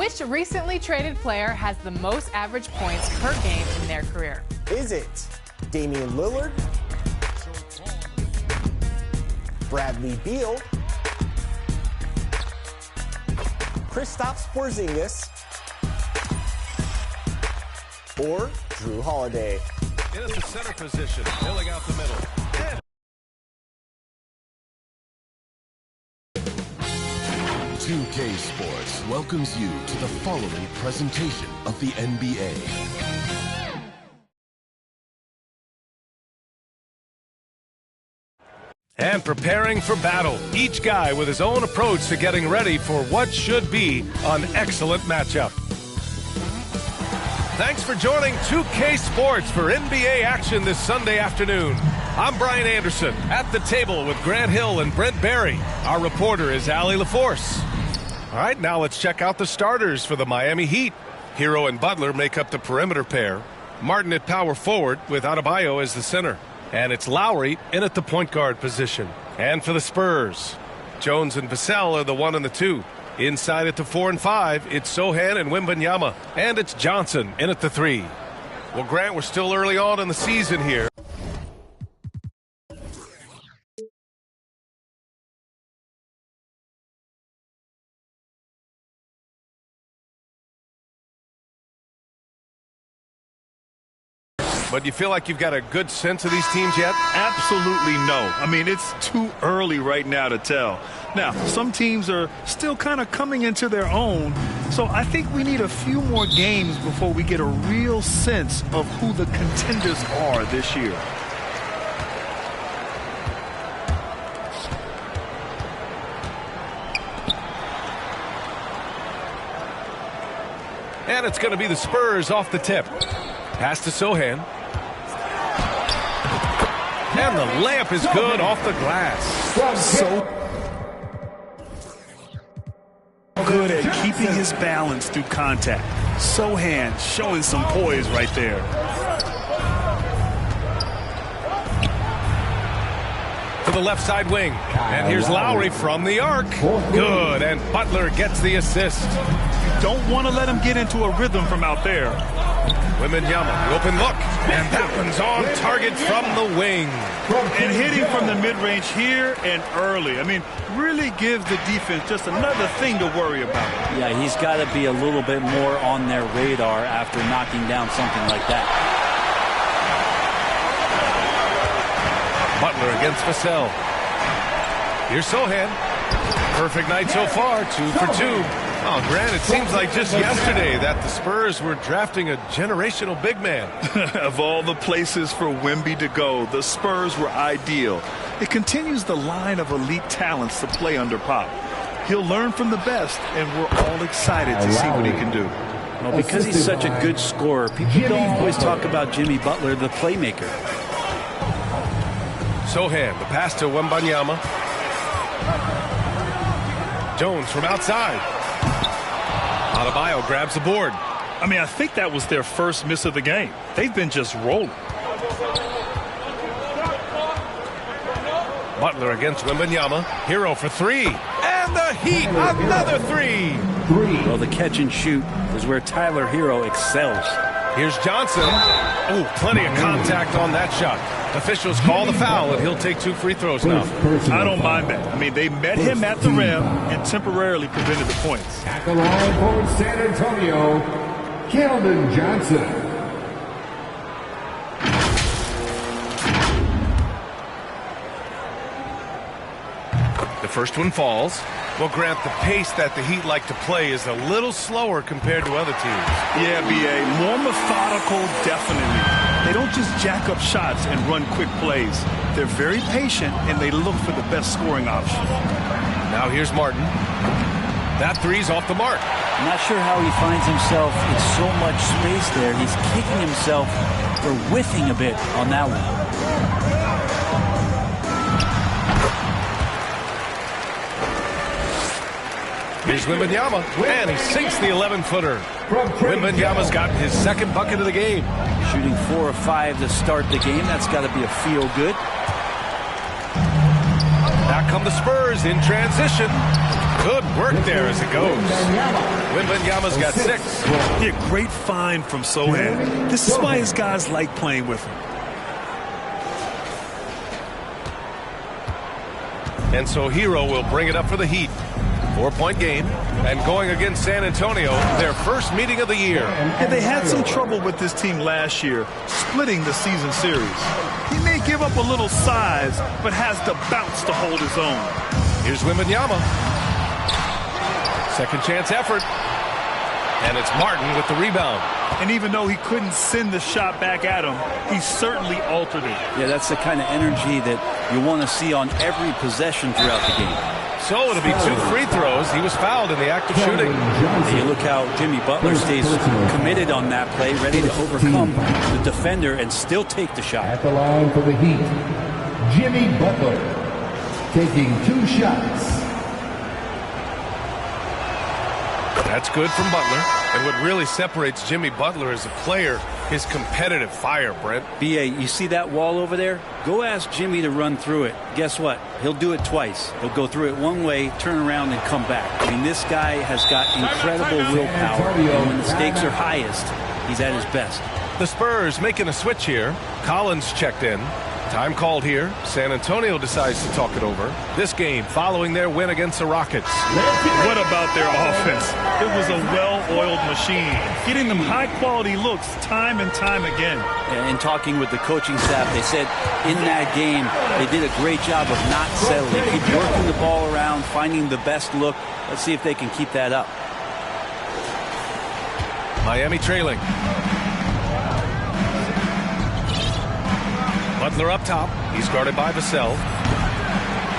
Which recently traded player has the most average points per game in their career? Is it Damian Lillard, Bradley Beal, Kristaps Porzingis, or Drew Holiday? In at the center position, filling out the middle. 2K Sports welcomes you to the following presentation of the NBA. And preparing for battle, each guy with his own approach to getting ready for what should be an excellent matchup. Thanks for joining 2K Sports for NBA action this Sunday afternoon. I'm Brian Anderson, at the table with Grant Hill and Brent Barry. Our reporter is Allie LaForce. All right, now let's check out the starters for the Miami Heat. Hero and Butler make up the perimeter pair. Martin at power forward with Adebayo as the center. And it's Lowry in at the point guard position. And for the Spurs, Jones and Vassell are the 1 and the 2. Inside at the 4 and 5, it's Sohan and Wembanyama. And it's Johnson in at the 3. Well, Grant, we're still early on in the season here. But do you feel like you've got a good sense of these teams yet? Absolutely no. I mean, it's too early right now to tell. Now, some teams are still kind of coming into their own, so I think we need a few more games before we get a real sense of who the contenders are this year. And it's going to be the Spurs off the tip. Pass to Sohan. And the layup is good off the glass. So good at keeping his balance through contact. Sohan showing some poise right there. To the left side wing. And here's Lowry from the arc. Good, and Butler gets the assist. Don't want to let him get into a rhythm from out there. Wembanyama, open look, and that one's on target from the wing. And hitting from the mid-range here and early. I mean, really gives the defense just another thing to worry about. Yeah, he's got to be a little bit more on their radar after knocking down something like that. Butler against Vassell. Here's Sohan. Perfect night so far, 2 for 2. Oh, Grant, it seems like just yesterday that the Spurs were drafting a generational big man. Of all the places for Wemby to go, the Spurs were ideal. It continues the line of elite talents to play under Pop. He'll learn from the best, and we're all excited to see what he can do. Well, because he's such a good scorer, people don't always talk about Jimmy Butler, the playmaker. Sohan, the pass to Wembanyama. Jones from outside. Adebayo grabs the board. I mean, I think that was their first miss of the game. They've been just rolling. Butler against Wembanyama. Hero for 3. And the Heat, another 3. Well, the catch and shoot is where Tyler Hero excels. Here's Johnson. Oh, plenty of contact on that shot. Officials call the foul, and he'll take 2 free throws now. I don't mind that. I mean, they met him at the rim and temporarily prevented the points. At the line for San Antonio, Keldon Johnson. The first one falls. Well, Grant, the pace that the Heat like to play is a little slower compared to other teams. Yeah, B.A., more methodical, definitely. They don't just jack up shots and run quick plays. They're very patient, and they look for the best scoring option. Now here's Martin. That 3's off the mark. I'm not sure how he finds himself in so much space there. He's kicking himself for whiffing a bit on that one. Here's Wembanyama, and he sinks the 11-footer. Wembanyama's got his second bucket of the game. Shooting 4 of 5 to start the game. That's got to be a feel-good. Back come the Spurs in transition. Good work there as it goes. Wembanyama's got 6. Yeah, great find from Sohan. This is why his guys like playing with him. And so Hero will bring it up for the Heat. 4-point game. And going against San Antonio, their first meeting of the year. And they had some trouble with this team last year, splitting the season series. He may give up a little size, but has the bounce to hold his own. Here's Wembanyama. Second chance effort. And it's Martin with the rebound. And even though he couldn't send the shot back at him, he certainly altered it. Yeah, that's the kind of energy that you want to see on every possession throughout the game. So it'll be 2 free throws. He was fouled in the act of shooting. And you look how Jimmy Butler stays committed on that play, ready to overcome the defender and still take the shot. At the line for the Heat, Jimmy Butler taking 2 shots. That's good from Butler. And what really separates Jimmy Butler as a player, his competitive fire, Brent. B.A., you see that wall over there? Go ask Jimmy to run through it. Guess what? He'll do it twice. He'll go through it one way, turn around, and come back. I mean, this guy has got incredible willpower. And when the stakes are highest, he's at his best. The Spurs making a switch here. Collins checked in. Time called here. San Antonio decides to talk it over. This game following their win against the Rockets. What about their offense? It was a well-oiled machine, getting them high-quality looks time and time again. In talking with the coaching staff, they said in that game they did a great job of not settling. Keep working the ball around, finding the best look. Let's see if they can keep that up. Miami trailing. Butler up top. He's guarded by Vassell.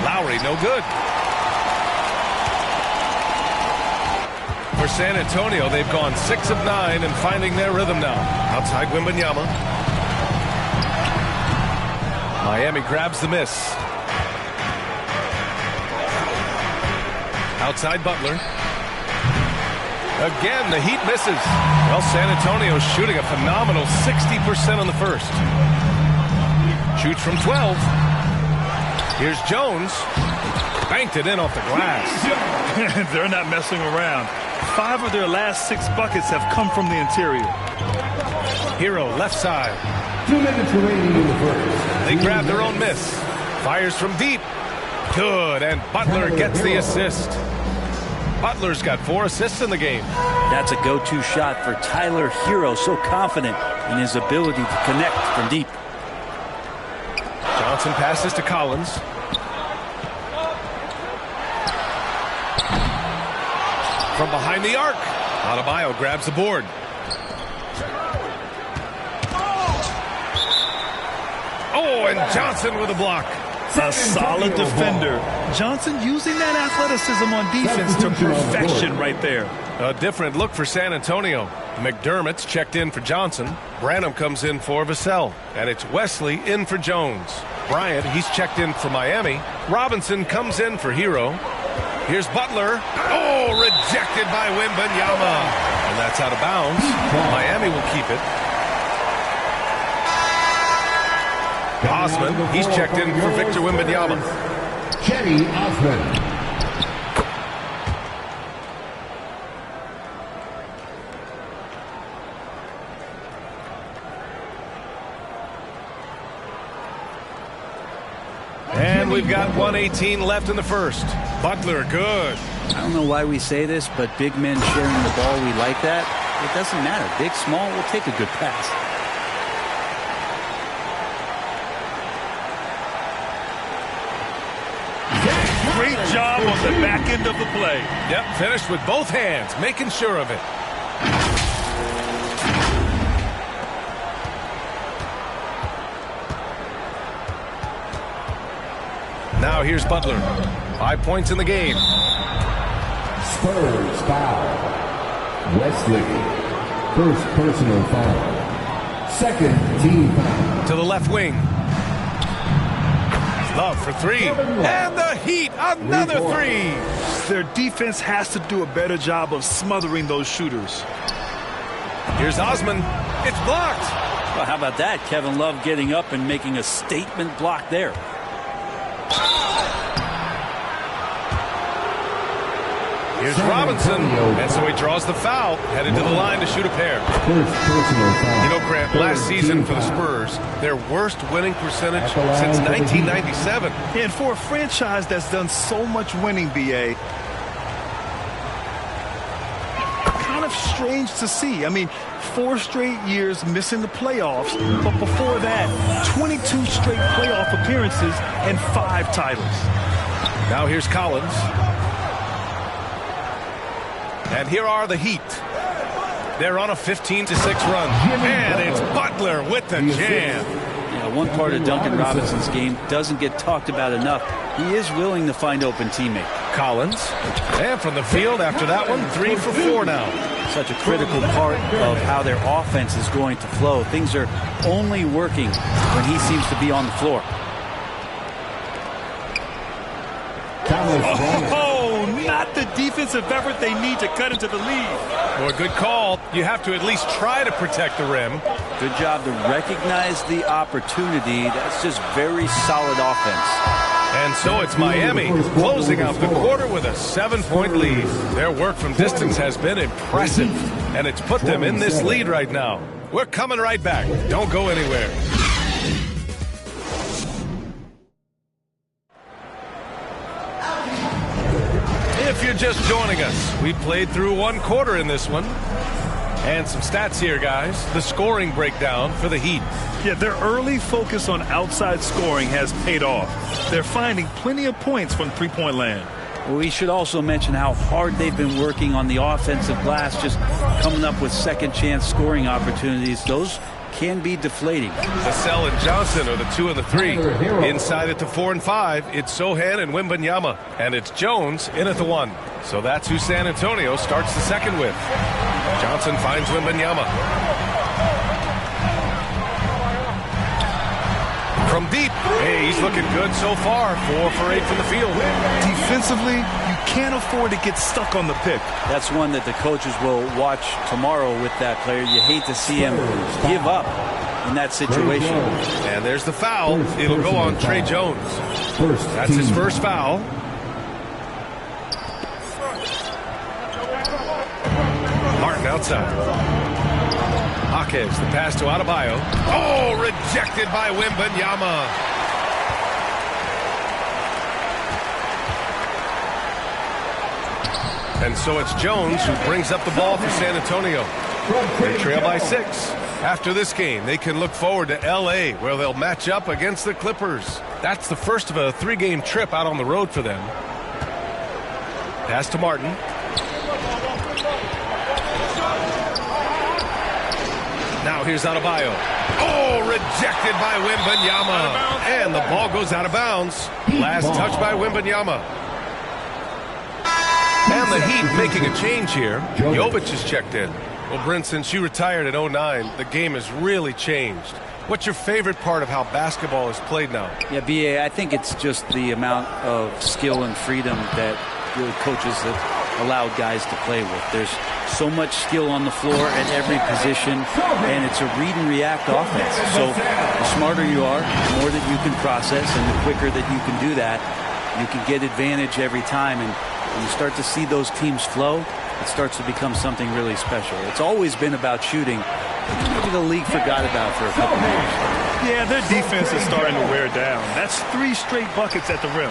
Lowry, no good. For San Antonio, they've gone 6 of 9 and finding their rhythm now. Outside Wembanyama. Miami grabs the miss. Outside Butler. Again, the Heat misses. Well, San Antonio's shooting a phenomenal 60% on the first. Shoots from 12. Here's Jones. Banked it in off the glass. They're not messing around. 5 of their last 6 buckets have come from the interior. Hero left side. 2 minutes remaining in the first. They grab their own miss. Fires from deep. Good, and Butler gets the assist. Butler's got 4 assists in the game. That's a go-to shot for Tyler Hero, so confident in his ability to connect from deep. Johnson passes to Collins. From behind the arc, Adebayo grabs the board. Oh, and Johnson with a block. A solid defender. Johnson using that athleticism on defense to perfection right there. A different look for San Antonio. McDermott's checked in for Johnson. Branham comes in for Vassell. And it's Wesley in for Jones. Bryant, he's checked in for Miami. Robinson comes in for Hero. Here's Butler. Oh, rejected by Wembanyama. And that's out of bounds. Miami will keep it. Osman, he's checked in for Victor Wembanyama. Cedi Osman. And we've got 1:18 left in the first. Butler, good. I don't know why we say this, but big men sharing the ball, we like that. It doesn't matter. Big, small, we'll take a good pass. Great job on the back end of the play. Yep, finished with both hands, making sure of it. Now here's Butler. 5 points in the game. Spurs foul. Wesley. First personal foul. Second team foul. To the left wing. Love for 3. And the Heat, another 3. Their defense has to do a better job of smothering those shooters. Here's Osman. It's blocked. Well, how about that? Kevin Love getting up and making a statement block there. Here's Robinson, and so he draws the foul, headed to the line to shoot a pair. First personal foul. You know, Grant, last season for the Spurs, their worst winning percentage since 1997. And for a franchise that's done so much winning, B.A., kind of strange to see. I mean, 4 straight years missing the playoffs, but before that, 22 straight playoff appearances and 5 titles. Now here's Collins. And here are the Heat. They're on a 15-6 run. And it's Butler with the jam. Yeah, one part of Duncan Robinson's game doesn't get talked about enough. He is willing to find open teammate. Collins. And from the field after that one, 3 for 4 now. Such a critical part of how their offense is going to flow. Things are only working when he seems to be on the floor. Oh, not the defensive effort they need to cut into the lead. Well, good call. You have to at least try to protect the rim. Good job to recognize the opportunity. That's just very solid offense. And so it's Miami closing out the quarter with a 7-point lead. Their work from distance has been impressive, and it's put them in this lead right now. We're coming right back. Don't go anywhere. If you're just joining us, we played through 1 quarter in this one. And some stats here, guys. The scoring breakdown for the Heat. Yeah, their early focus on outside scoring has paid off. They're finding plenty of points from three-point land. We should also mention how hard they've been working on the offensive glass, just coming up with second-chance scoring opportunities. Those can be deflating. Vassell and Johnson are the 2 and the 3. Inside at the 4 and 5, it's Sohan and Wembanyama. And it's Jones in at the 1. So that's who San Antonio starts the second with. Johnson finds Wembanyama. From deep. Hey, he's looking good so far. 4 for 8 from the field. Defensively, you can't afford to get stuck on the pick. That's one that the coaches will watch tomorrow with that player. You hate to see him give up in that situation. And there's the foul. It'll go on Trey Jones. That's his first foul. Martin outside. Jaquez, the pass to Adebayo. Oh, rejected by Wembanyama. And so it's Jones who brings up the ball for San Antonio. They trail by 6. After this game, they can look forward to L.A., where they'll match up against the Clippers. That's the first of a 3-game trip out on the road for them. Pass to Martin. Now here's Adebayo. Oh, rejected by Wembanyama. And the ball goes out of bounds. Last touch by Wembanyama. And the Heat making a change here. Jovic is checked in. Well, Brent, since you retired at 09, the game has really changed. What's your favorite part of how basketball is played now? Yeah, B.A., I think it's just the amount of skill and freedom that really coaches have allowed guys to play with. There's so much skill on the floor at every position, and it's a read and react offense. So the smarter you are, the more that you can process, and the quicker that you can do that, you can get advantage every time. And when you start to see those teams flow, it starts to become something really special. It's always been about shooting. Maybe the league forgot about for a couple of years. Yeah, their defense is starting to wear down. That's 3 straight buckets at the rim.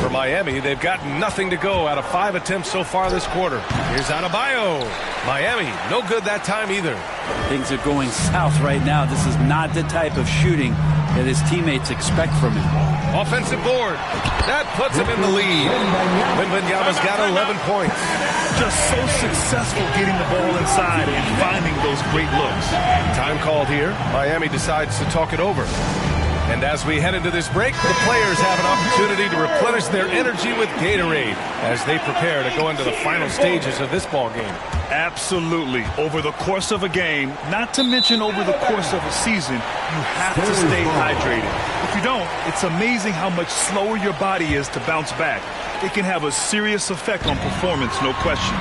For Miami, they've got nothing to go out of 5 attempts so far this quarter. Here's Adebayo. Miami, no good that time either. Things are going south right now. This is not the type of shooting that his teammates expect from him. Offensive board. That puts him in the lead. Wembanyama's got 11 points. Just so successful getting the ball inside and finding those great looks. Time called here. Miami decides to talk it over. And as we head into this break, the players have an opportunity to replenish their energy with Gatorade as they prepare to go into the final stages of this ball game. Absolutely. Over the course of a game, not to mention over the course of a season, you have to stay hydrated. If you don't, it's amazing how much slower your body is to bounce back. It can have a serious effect on performance, no question.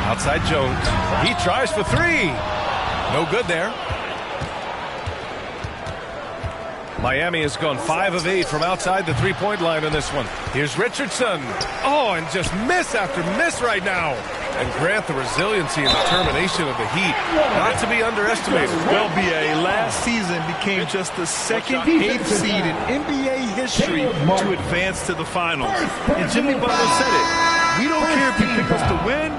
Outside Jones. He tries for 3. No good there. Miami has gone 5 of 8 from outside the three-point line in this one. Here's Richardson. Oh, and just miss after miss right now. And Grant, the resiliency and determination of the Heat, not to be underestimated. Well, BA, last season became just the second 8th seed in NBA history to advance to the finals. And Jimmy Butler said it. We don't care if you pick us to win.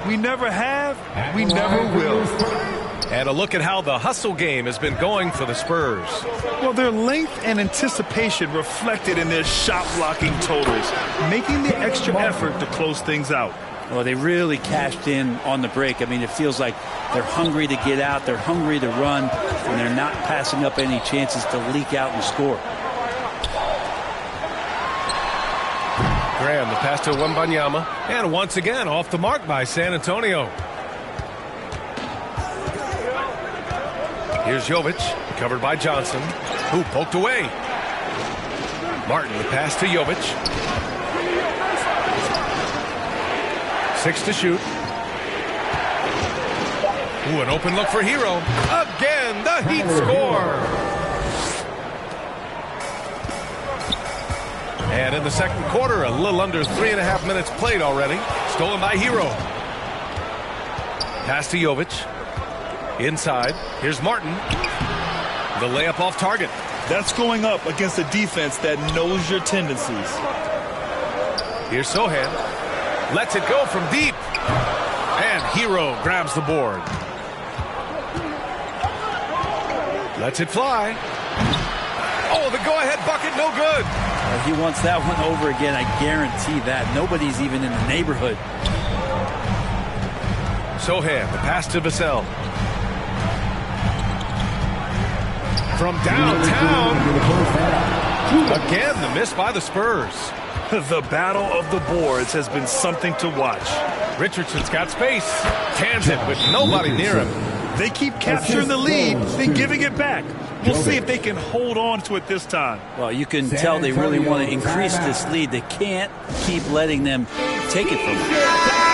We never have. We never will. And a look at how the hustle game has been going for the Spurs. Well, their length and anticipation reflected in their shot blocking totals, making the extra effort to close things out. Well, they really cashed in on the break. I mean, it feels like they're hungry to get out, they're hungry to run, and they're not passing up any chances to leak out and score. Graham, the pass to Wembanyama, and once again off the mark by San Antonio. Here's Jovic, covered by Johnson, who poked away. Martin, the pass to Jovic. 6 to shoot. Ooh, an open look for Hero. Again, the Heat score. And in the second quarter, a little under 3.5 minutes played already. Stolen by Hero. Pass to Jovic. Inside. Here's Martin. The layup off target. That's going up against a defense that knows your tendencies. Here's Sohan. Lets it go from deep. And Hero grabs the board. Lets it fly. Oh, the go-ahead bucket, no good. He wants that one over again, I guarantee that. Nobody's even in the neighborhood. Sohan, the pass to Vassell. From downtown. Again, the miss by the Spurs. The battle of the boards has been something to watch. Richardson's got space. Cans it with nobody near him. They keep capturing the lead, then giving it back. We'll see if they can hold on to it this time. Well, you can tell they really want to increase this lead. They can't keep letting them take it from them.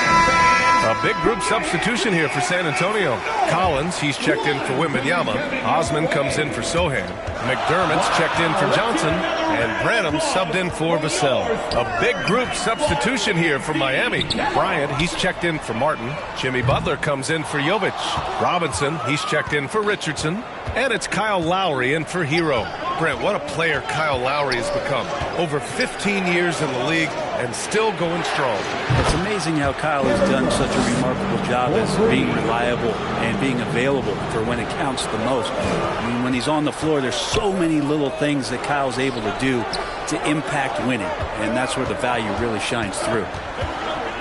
A big group substitution here for San Antonio. Collins, he's checked in for Wembanyama. Osman comes in for Sohan. McDermott's checked in for Johnson. And Branham subbed in for Vassell. A big group substitution here for Miami. Bryant, he's checked in for Martin. Jimmy Butler comes in for Jovic. Robinson, he's checked in for Richardson. And it's Kyle Lowry in for Hero. Brent, what a player Kyle Lowry has become. Over 15 years in the league and still going strong. It's amazing how Kyle has done such a remarkable job as being reliable and being available for when it counts the most. I mean, when he's on the floor, there's so many little things that Kyle's able to do to impact winning, and that's where the value really shines through.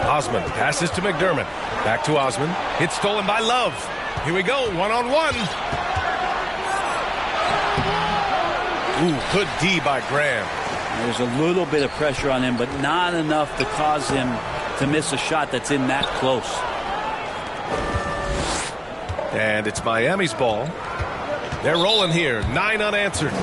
Osman passes to McDermott. Back to Osman. It's stolen by Love. Here we go, one-on-one. Ooh, good D by Graham. There's a little bit of pressure on him, but not enough to cause him to miss a shot that's in that close. And it's Miami's ball. They're rolling here, 9 unanswered.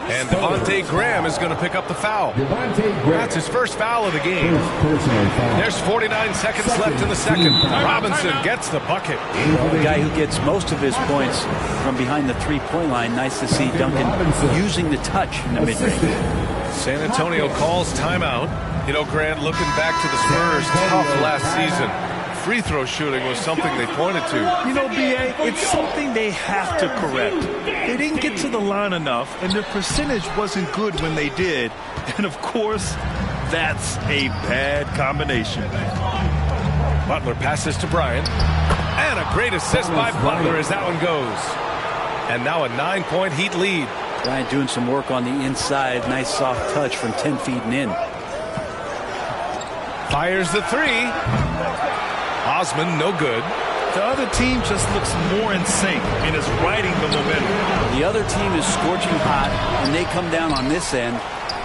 And Devontae Graham is going to pick up the foul. That's his first foul of the game. There's 49 seconds left in the second. Robinson gets the bucket. The guy who gets most of his points from behind the three-point line. Nice to see Duncan using the touch in the mid-range. San Antonio calls timeout. You know, Grant, looking back to the Spurs' tough last season, free throw shooting was something they pointed to. You know, BA, it's something they have to correct. They didn't get to the line enough, and their percentage wasn't good when they did. And, of course, that's a bad combination. Butler passes to Bryant. And a great assist by Butler as that one goes. And now a 9-point Heat lead. Bryant doing some work on the inside. Nice soft touch from 10 feet and in. Fires the three. Osman, no good. The other team just looks more in sync and is riding the momentum. The other team is scorching hot, and they come down on this end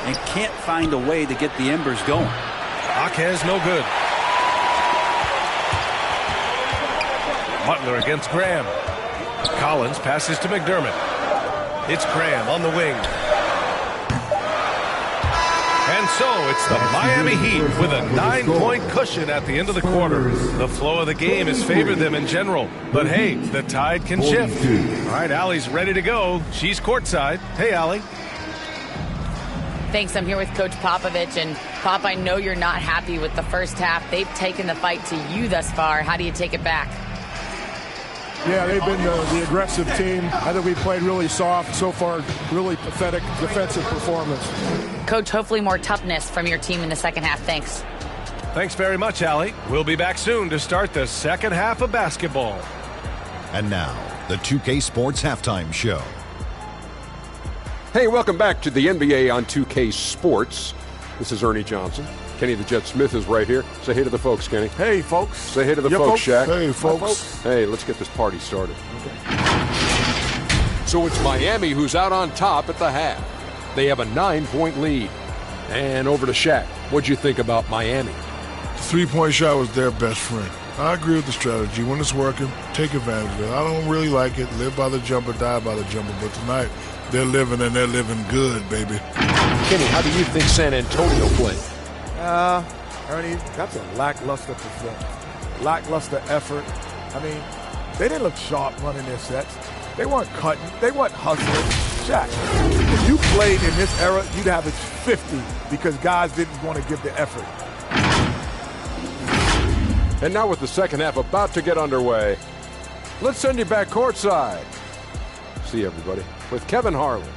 and can't find a way to get the embers going. Akez, no good. Butler against Graham. Collins passes to McDermott. It's Graham on the wing. And And so it's the Miami Heat with a 9-point cushion at the end of the quarter. The flow of the game has favored them in general. But hey, the tide can shift. All right, Allie's ready to go. She's courtside. Hey, Allie. Thanks. I'm here with Coach Popovich. And, Pop, I know you're not happy with the first half. They've taken the fight to you thus far. How do you take it back? Yeah, they've been the aggressive team. I think we played really soft. So far, really pathetic defensive performance. Coach, hopefully more toughness from your team in the second half. Thanks. Thanks very much, Allie. We'll be back soon to start the second half of basketball. And now, the 2K Sports Halftime Show. Hey, welcome back to the NBA on 2K Sports. This is Ernie Johnson. Kenny the Jet Smith is right here. Say hey to the folks, Kenny. Hey, folks. Say hey to the folks, Shaq. Hey, folks. Hey, let's get this party started. Okay. So it's Miami who's out on top at the half. They have a 9-point lead. And over to Shaq. What'd you think about Miami? The three-point shot was their best friend. I agree with the strategy. When it's working, take advantage of it. I don't really like it. Live by the jumper, die by the jumper. But tonight, they're living, and they're living good, baby. Kenny, how do you think San Antonio played? Ernie, that's a lackluster performance. Lackluster effort. I mean, they didn't look sharp running their sets. They weren't cutting. They weren't hustling. Shaq, if you played in this era, you'd have it 50 because guys didn't want to give the effort. And now with the second half about to get underway, let's send you back courtside. See everybody with Kevin Harlan.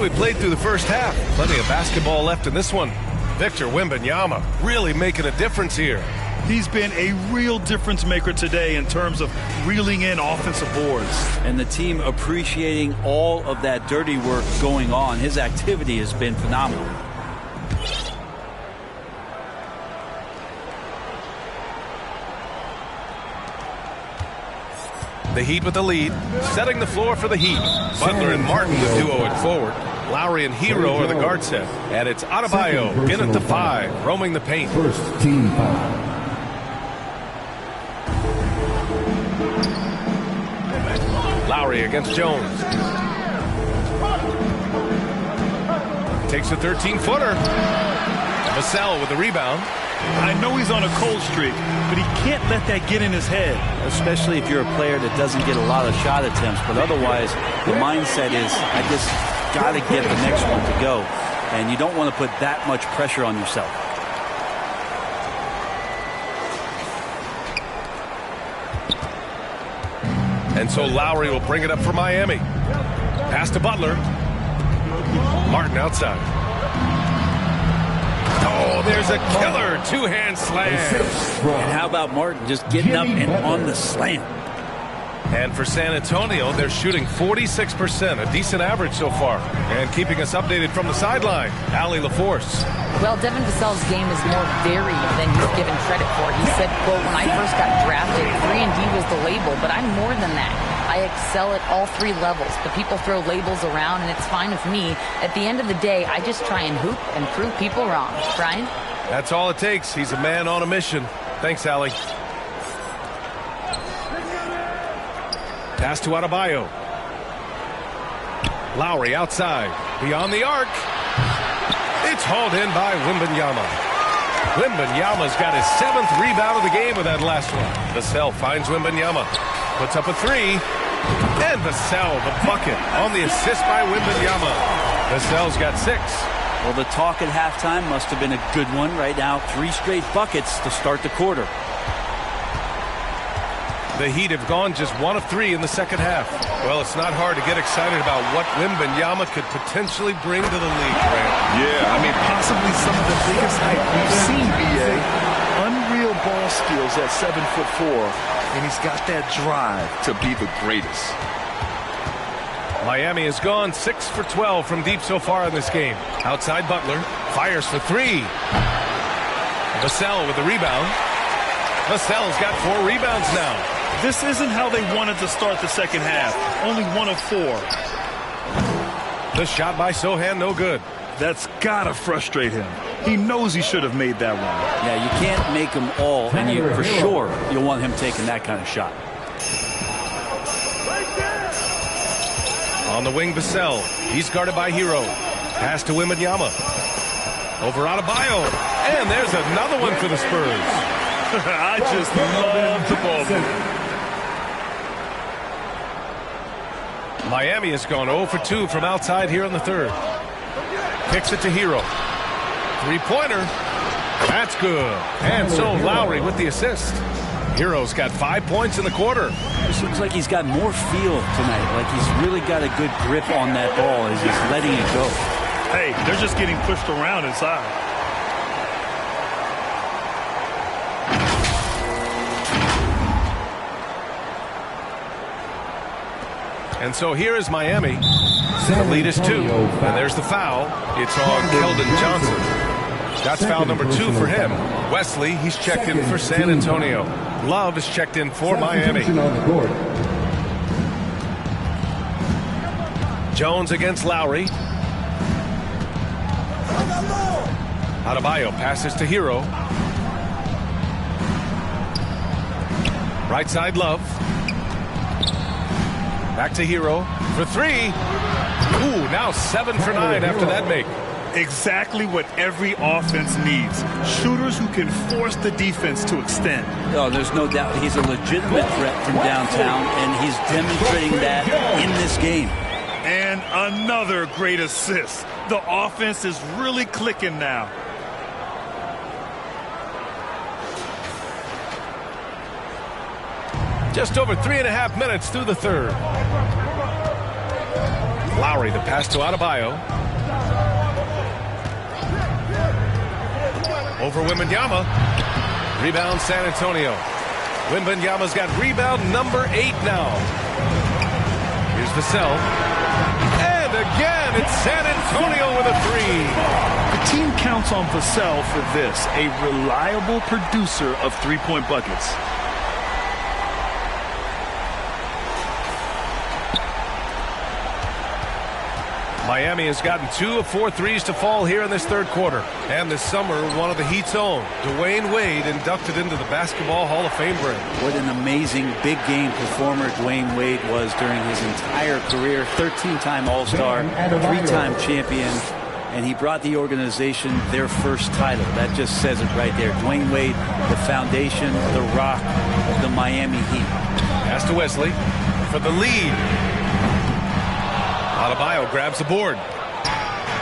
We played through the first half. Plenty of basketball left in this one. Victor Wembanyama really making a difference here. He's been a real difference maker today in terms of reeling in offensive boards. And the team appreciating all of that dirty work going on. His activity has been phenomenal. The Heat with the lead, setting the floor for the Heat. Butler and Martin, the duo at forward. Lowry and Hero are the guard set. And it's Adebayo in at the 5, roaming the paint. First team foul. Lowry against Jones. Takes a 13-footer. Vassell with the rebound. I know he's on a cold streak, but he can't let that get in his head. Especially if you're a player that doesn't get a lot of shot attempts. But otherwise, the mindset is, I just got to get the next one to go. And you don't want to put that much pressure on yourself. And so Lowry will bring it up for Miami. Pass to Butler. Martin outside. Oh, there's a killer two-hand slam. And how about Martin just getting up and on the slam? And for San Antonio, they're shooting 46%, a decent average so far. And keeping us updated from the sideline, Allie LaForce. Well, Devin Vassell's game is more varied than he's given credit for. He said, quote, when I first got drafted, 3-and-D was the label, but I'm more than that. I excel at all 3 levels. The people throw labels around, and it's fine with me. At the end of the day, I just try and hoop and prove people wrong. Brian? That's all it takes. He's a man on a mission. Thanks, Allie. Pass to Adebayo. Lowry outside. Beyond the arc. It's hauled in by Wembanyama. Wembanyama's got his 7th rebound of the game with that last one. Vassell finds Wembanyama. Puts up a 3. And Vassell, the bucket, on the assist by Wembanyama. Vassell's got 6. Well, the talk at halftime must have been a good one. Right now, 3 straight buckets to start the quarter. The Heat have gone just 1 of 3 in the second half. Well, it's not hard to get excited about what Wembanyama could potentially bring to the league, Grant. Yeah, I mean, possibly some of the biggest hype we've seen, B.A. Unreal ball skills at 7'4", and he's got that drive to be the greatest. Miami has gone 6 for 12 from deep so far in this game. Outside Butler, fires for 3. Vassell with the rebound. Vassell's got 4 rebounds now. This isn't how they wanted to start the second half. Only 1 of 4. The shot by Sohan, no good. That's got to frustrate him. He knows he should have made that one. Yeah, you can't make them all, and you for sure you'll want him taking that kind of shot. On the wing, Vassell. He's guarded by Hero. Pass to Wembanyama. Over Adebayo. And there's another one for the Spurs. I just love the ball movement. Miami has gone 0 for 2 from outside here in the third. Kicks it to Hero. Three-pointer. That's good. And so Lowry with the assist. Hero's got 5 points in the quarter. It seems like he's got more feel tonight. Like he's really got a good grip on that ball as he's letting it go. Hey, they're just getting pushed around inside. And so here is Miami. The lead is 2. And there's the foul. It's on Keldon Johnson. That's foul number 2 for him. Wesley, he's checked in for San Antonio. Love is checked in for Miami. Jones against Lowry. Adebayo passes to Hero. Right side, Love. Back to Hero for 3. Ooh, now 7 for 9 after that make. Exactly what every offense needs. Shooters who can force the defense to extend. Oh, there's no doubt he's a legitimate threat from downtown, and he's demonstrating that in this game. And another great assist. The offense is really clicking now. Just over 3.5 minutes through the third. Lowry, the pass to Adebayo. Over Wembanyama. Rebound San Antonio. Wembanyama's got rebound number 8 now. Here's Vassell. And again, it's San Antonio with a 3. The team counts on Vassell for this, a reliable producer of three-point buckets. Miami has gotten 2 of 4 threes to fall here in this third quarter. And this summer, one of the Heat's own, Dwayne Wade, inducted into the Basketball Hall of Fame break. What an amazing big game performer Dwayne Wade was during his entire career. 13-time All-Star, 3-time champion, and he brought the organization their first title. That just says it right there. Dwayne Wade, the foundation, the rock of the Miami Heat. Pass to Wesley for the lead. Adebayo grabs the board.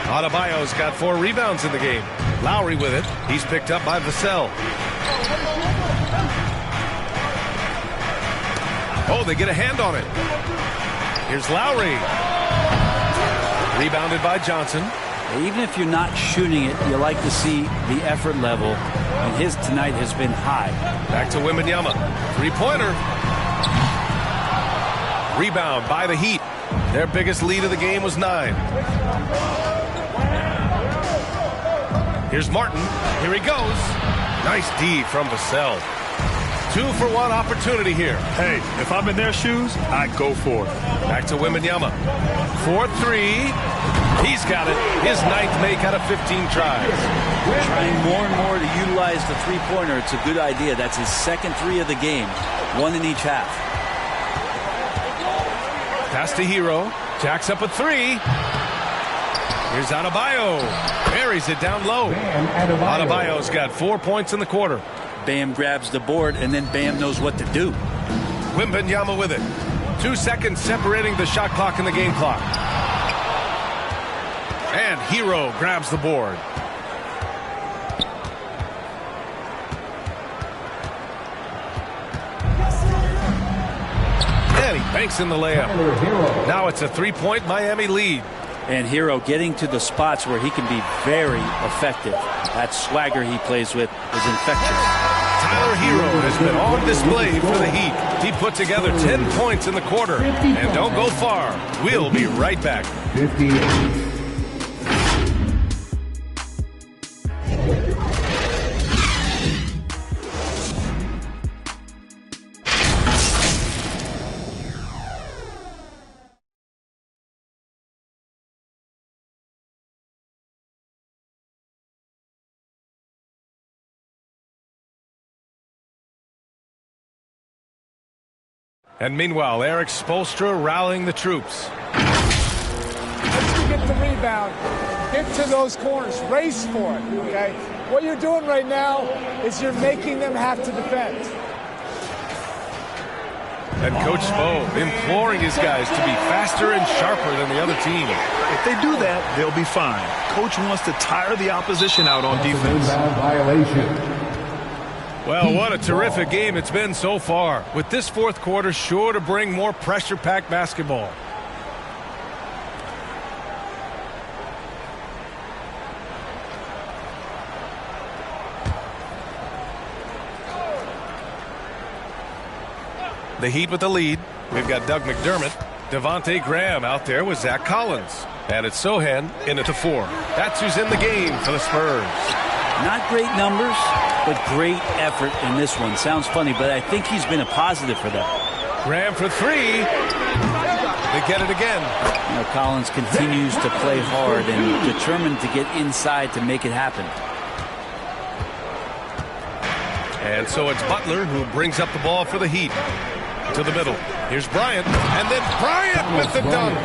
Adebayo's got 4 rebounds in the game. Lowry with it. He's picked up by Vassell. Oh, they get a hand on it. Here's Lowry. Rebounded by Johnson. Even if you're not shooting it, you like to see the effort level, and his tonight has been high. Back to Wembanyama. Three-pointer. Rebound by the Heat. Their biggest lead of the game was 9. Here's Martin. Here he goes. Nice D from Vassell. 2-for-1 opportunity here. Hey, if I'm in their shoes, I'd go for it. Back to Wembanyama. 4-3. He's got it. His 9th make out of 15 tries. Trying more and more to utilize the three-pointer. It's a good idea. That's his second 3 of the game. 1 in each half. Pass to Hero. Jacks up a 3. Here's Adebayo. Buries it down low. Adebayo's got 4 points in the quarter. Bam grabs the board, and then Bam knows what to do. Wembanyama with it. 2 seconds separating the shot clock and the game clock. And Hero grabs the board. And he banks in the layup. Now it's a 3-point Miami lead. And Hero getting to the spots where he can be very effective. That swagger he plays with is infectious. Tyler Hero has been on display for the Heat. He put together 10 points in the quarter. And don't go far. We'll be right back. 58. And meanwhile, Eric Spoelstra rallying the troops. Once you get the rebound, get to those corners, race for it, okay? What you're doing right now is you're making them have to defend. And Coach Spo imploring his guys to be faster and sharper than the other team. If they do that, they'll be fine. Coach wants to tire the opposition out on defense. Violation. Well, what a terrific game it's been so far, with this fourth quarter sure to bring more pressure-packed basketball. The Heat with the lead. We've got Doug McDermott. Devontae Graham out there with Zach Collins. And it's Sohan in it to 4. That's who's in the game for the Spurs. Not great numbers, but great effort in this one. Sounds funny, but I think he's been a positive for them. Graham for 3. They get it again. You know, Collins continues to play hard and determined to get inside to make it happen. And so it's Butler who brings up the ball for the Heat. To the middle. Here's Bryant. And then Bryant with the dunk.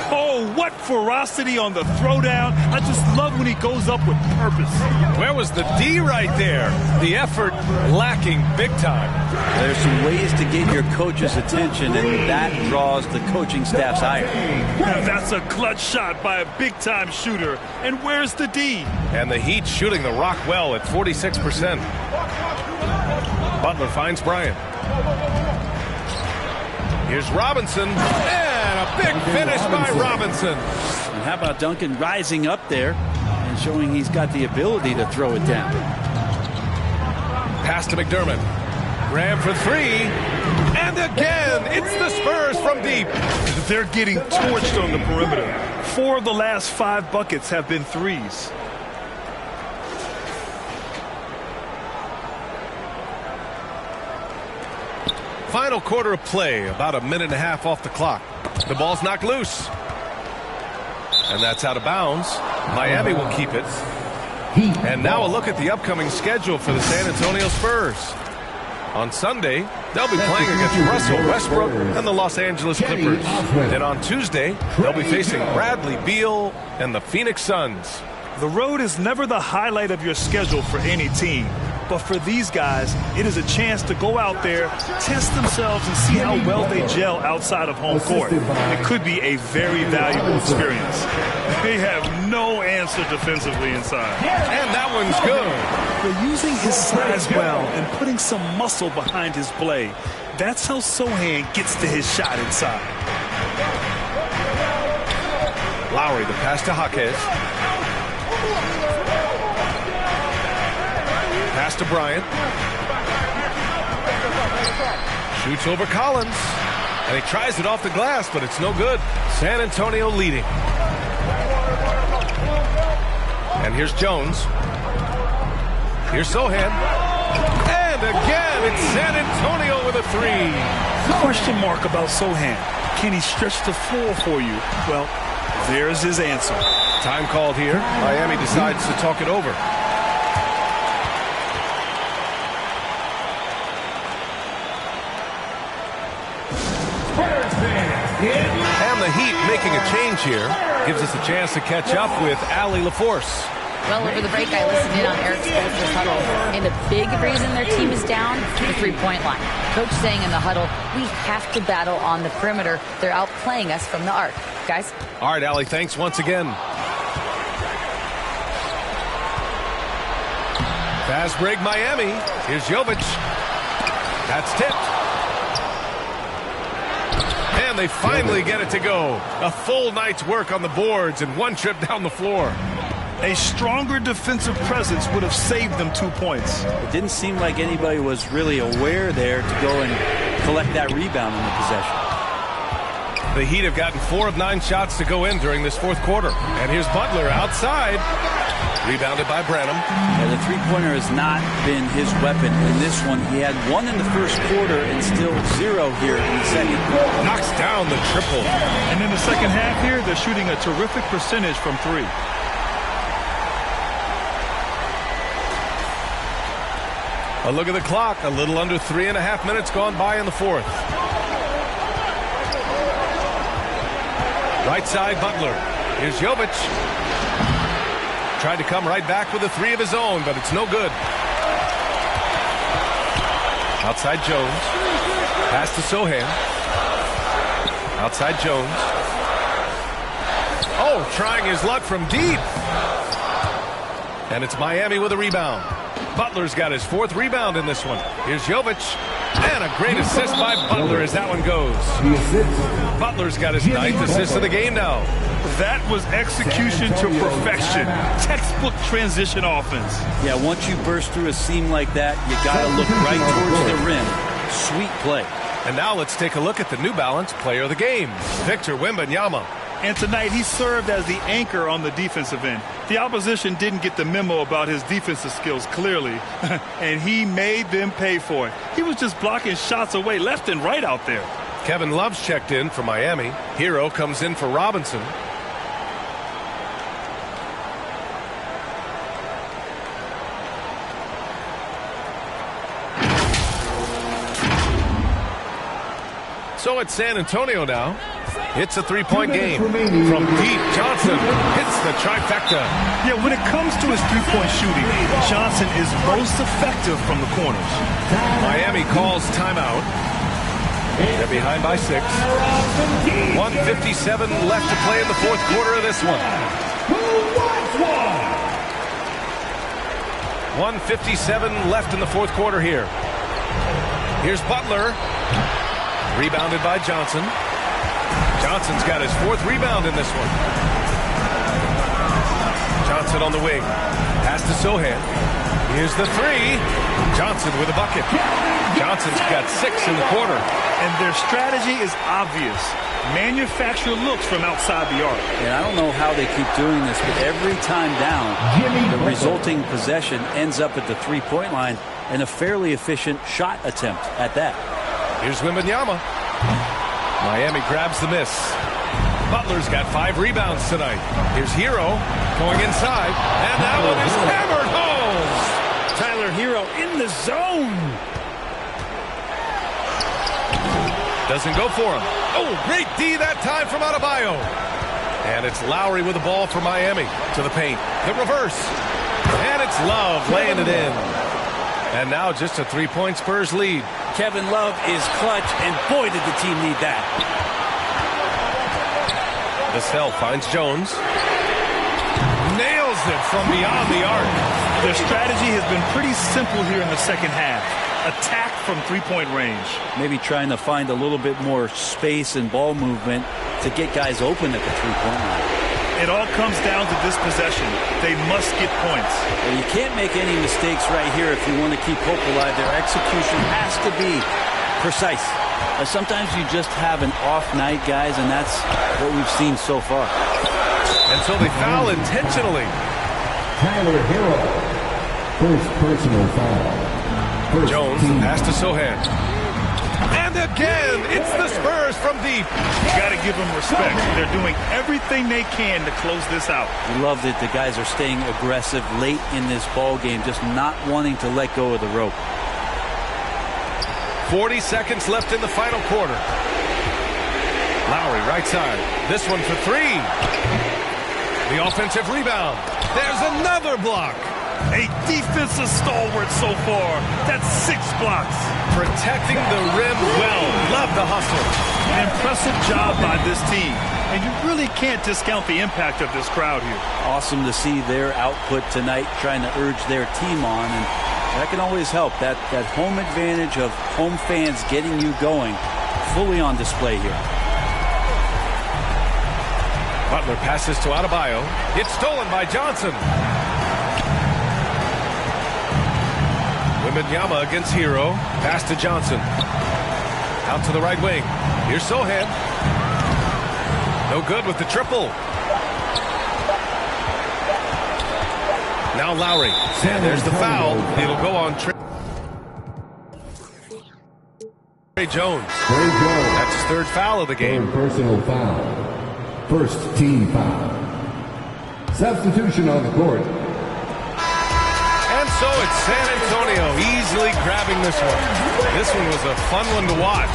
Oh, what ferocity on the throwdown. I just love when he goes up with purpose. Where was the D right there? The effort lacking big time. There's some ways to get your coach's attention, and that draws the coaching staff's ire. That's a clutch shot by a big-time shooter. And where's the D? And the Heat shooting the rock well at 46%. Butler finds Bryant. Here's Robinson, and a big finish by Robinson. And how about Duncan rising up there and showing he's got the ability to throw it down. Pass to McDermott. Graham for 3. And again, it's the Spurs from deep. They're getting torched on the perimeter. 4 of the last 5 buckets have been threes. Final quarter of play, about a minute and a half off the clock. The ball's knocked loose. And that's out of bounds. Miami will keep it. And now a look at the upcoming schedule for the San Antonio Spurs. On Sunday, they'll be playing against Russell Westbrook and the Los Angeles Clippers. Then on Tuesday, they'll be facing Bradley Beal and the Phoenix Suns. The road is never the highlight of your schedule for any team. But for these guys, it is a chance to go out there, test themselves, and see how well they gel outside of home court. It could be a very valuable experience. They have no answer defensively inside. And that one's good. They're using his size well and putting some muscle behind his play. That's how Sohan gets to his shot inside. Lowry, the pass to Jaquez. Pass to Bryant. Shoots over Collins. And he tries it off the glass, but it's no good. San Antonio leading. And here's Jones. Here's Sohan. And again, it's San Antonio with a 3. Question mark about Sohan. Can he stretch the floor for you? Well, there's his answer. Time called here. Miami decides to talk it over. And the Heat making a change here gives us a chance to catch up with Allie LaForce. Well, over the break, I listened in on Eric Spoelstra's huddle, and a big reason their team is down, the three-point line. Coach saying in the huddle, we have to battle on the perimeter. They're outplaying us from the arc. Guys? All right, Allie, thanks once again. Fast break, Miami. Here's Jovic. That's tipped. And they finally get it to go. A full night's work on the boards and one trip down the floor. A stronger defensive presence would have saved them 2 points. It didn't seem like anybody was really aware there to go and collect that rebound in the possession. The Heat have gotten 4 of 9 shots to go in during this fourth quarter. And here's Butler outside. Rebounded by Branham. Yeah, the three-pointer has not been his weapon in this one. He had 1 in the first quarter and still 0 here in the second. Knocks down the triple. And in the second half here, they're shooting a terrific percentage from 3. A look at the clock. A little under 3.5 minutes gone by in the fourth. Right side, Butler. Here's Jovic. Tried to come right back with a three of his own, but it's no good. Outside Jones. Pass to Sohan. Outside Jones. Oh, trying his luck from deep. And it's Miami with a rebound. Butler's got his 4th rebound in this one. Here's Jovic. And a great assist by Butler as that one goes. Butler's got his 9th assist of the game now. That was execution to perfection. Textbook transition offense. Yeah, once you burst through a seam like that, you got to look right towards the rim. Sweet play. And now let's take a look at the New Balance player of the game, Victor Wembanyama. And tonight he served as the anchor on the defensive end. The opposition didn't get the memo about his defensive skills clearly, and he made them pay for it. He was just blocking shots away left and right out there. Kevin Love's checked in for Miami. Hero comes in for Robinson. So it's San Antonio now. It's a 3-point game. From deep, Johnson hits the trifecta. Yeah, when it comes to his three-point shooting, Johnson is most effective from the corners. Miami calls timeout. They're behind by 6. 1:57 left to play in the 4th quarter of this one. 1:57 left in the 4th quarter here. Here's Butler. Rebounded by Johnson. Johnson's got his 4th rebound in this one. Johnson on the wing. Pass to Sohan. Here's the 3. Johnson with a bucket. Johnson's got 6 in the quarter. And their strategy is obvious. Manufacture looks from outside the arc. And I don't know how they keep doing this, but every time down, the resulting possession ends up at the 3-point line and a fairly efficient shot attempt at that. Here's Wembanyama. Miami grabs the miss. Butler's got 5 rebounds tonight. Here's Hero going inside. And that one is hammered home. Tyler Hero in the zone. Doesn't go for him. Oh, great D that time from Adebayo. And it's Lowry with the ball for Miami. To the paint. The reverse. And it's Love laying it in. And now just a 3-point Spurs lead. Kevin Love is clutch, and boy, did the team need that. Vassell finds Jones. Nails it from beyond the arc. Their strategy has been pretty simple here in the second half. Attack from 3-point range. Maybe trying to find a little bit more space and ball movement to get guys open at the 3-point line. It all comes down to this possession. They must get points. Well, you can't make any mistakes right here if you want to keep hope alive. Their execution has to be precise. Sometimes you just have an off night, guys, and that's what we've seen so far. And so they foul intentionally. Tyler Hero. First personal foul. Jones pass to Sohan. And again, it's the Spurs from deep. You got to give them respect. They're doing everything they can to close this out. We love that the guys are staying aggressive late in this ball game, just not wanting to let go of the rope. 40 seconds left in the final quarter. Lowry right side. This one for 3. The offensive rebound. There's another block. A defensive stalwart so far. That's 6 blocks. Protecting the rim well. Love the hustle. An impressive job by this team. And you really can't discount the impact of this crowd here. Awesome to see their output tonight, trying to urge their team on. And that can always help. That home advantage of home fans getting you going fully on display here. Butler passes to Adebayo. It's stolen by Johnson. Wembanyama against Hero. Pass to Johnson. Out to the right wing. Here's Sohan. No good with the triple. Now Lowry. And there's the foul. It'll go on Trey Jones. That's his 3rd foul of the game. Personal foul. First team foul. Substitution on the court. And so it's San Antonio easily grabbing this one. This one was a fun one to watch.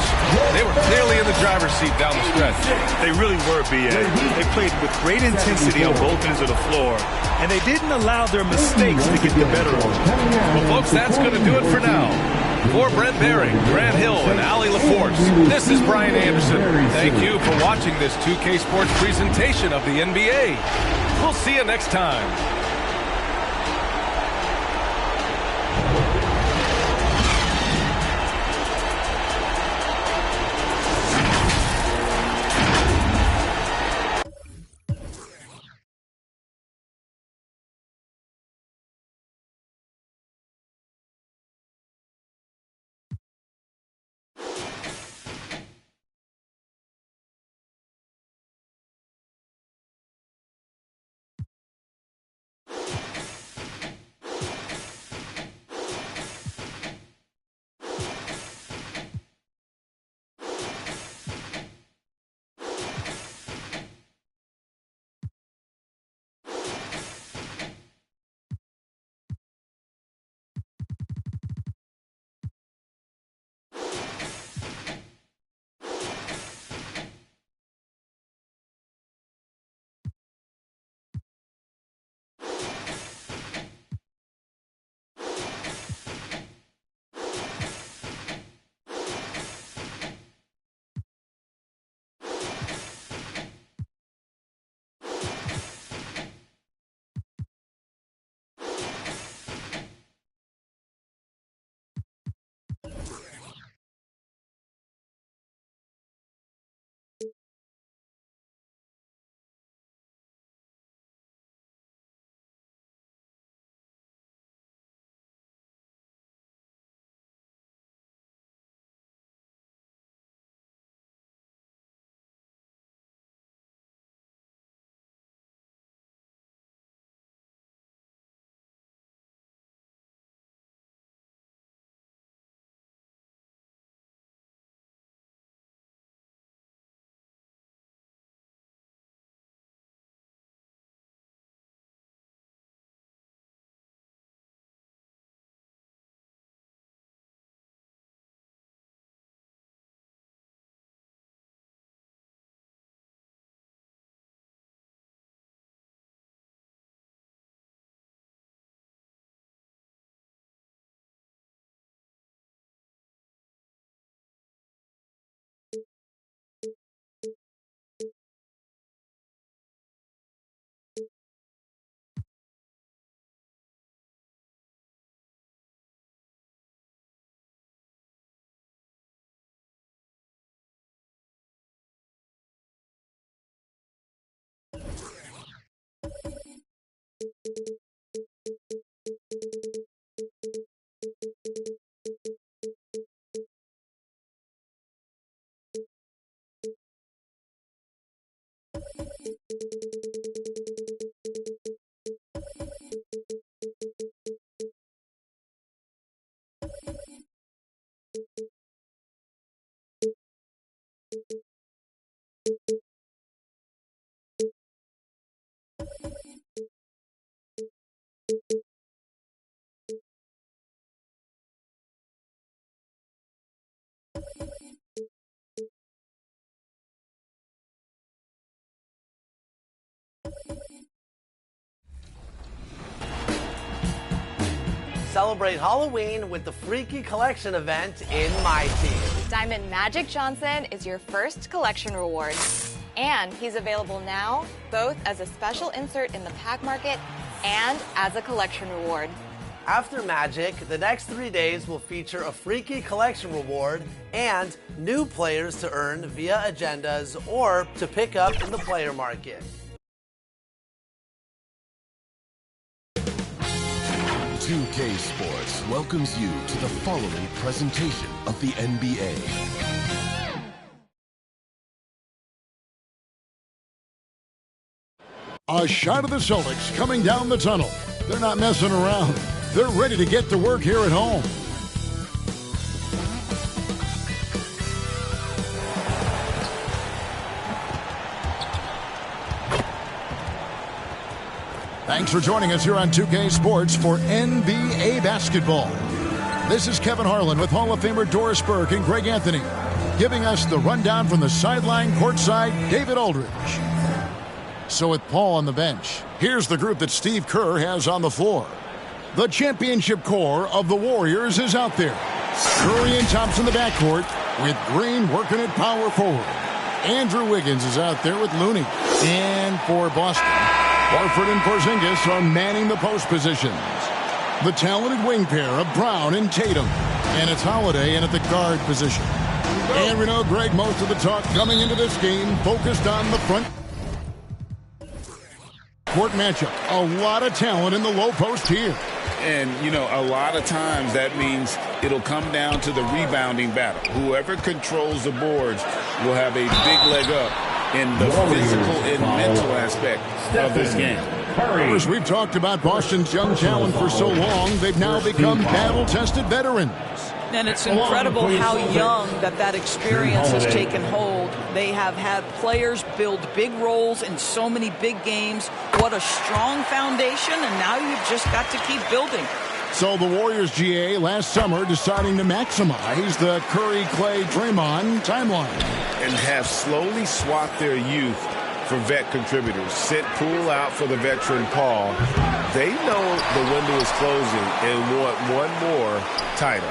They were clearly in the driver's seat down the stretch. They really were, B.A. They played with great intensity on both ends of the floor, and they didn't allow their mistakes to get the better of them. Well, folks, that's going to do it for now. For Brent Barry, Grant Hill, and Allie LaForce, this is Brian Anderson. Thank you for watching this 2K Sports presentation of the NBA. We'll see you next time. Celebrate Halloween with the Freaky Collection event in My Team. Diamond Magic Johnson is your first collection reward. And he's available now, both as a special insert in the pack market and as a collection reward. After Magic, the next 3 days will feature a Freaky Collection reward and new players to earn via agendas or to pick up in the player market. 2K Sports welcomes you to the following presentation of the NBA. A shot of the Celtics coming down the tunnel. They're not messing around. They're ready to get to work here at home. Thanks for joining us here on 2K Sports for NBA basketball. This is Kevin Harlan with Hall of Famer Doris Burke and Greg Anthony, giving us the rundown from the sideline courtside, David Aldridge. So with Paul on the bench, here's the group that Steve Kerr has on the floor. The championship core of the Warriors is out there. Curry and Thompson the backcourt, with Green working at power forward. Andrew Wiggins is out there with Looney. And for Boston, Horford and Porzingis are manning the post positions. The talented wing pair of Brown and Tatum. And it's Holiday in at the guard position. And we know, Greg, most of the talk coming into this game focused on the front court matchup. A lot of talent in the low post here. And, you know, a lot of times that means it'll come down to the rebounding battle. Whoever controls the boards will have a big leg up in the physical and mental aspect of this game. As we've talked about Boston's young talent for so long, they've now become battle-tested veterans. And it's incredible how young that experience has taken hold. They have had players build big roles in so many big games. What a strong foundation, and now you've just got to keep building. So the Warriors GA last summer deciding to maximize the Curry, Clay, Draymond timeline. And have slowly swapped their youth for vet contributors. Sent Poole out for the veteran Paul. They know the window is closing and want one more title.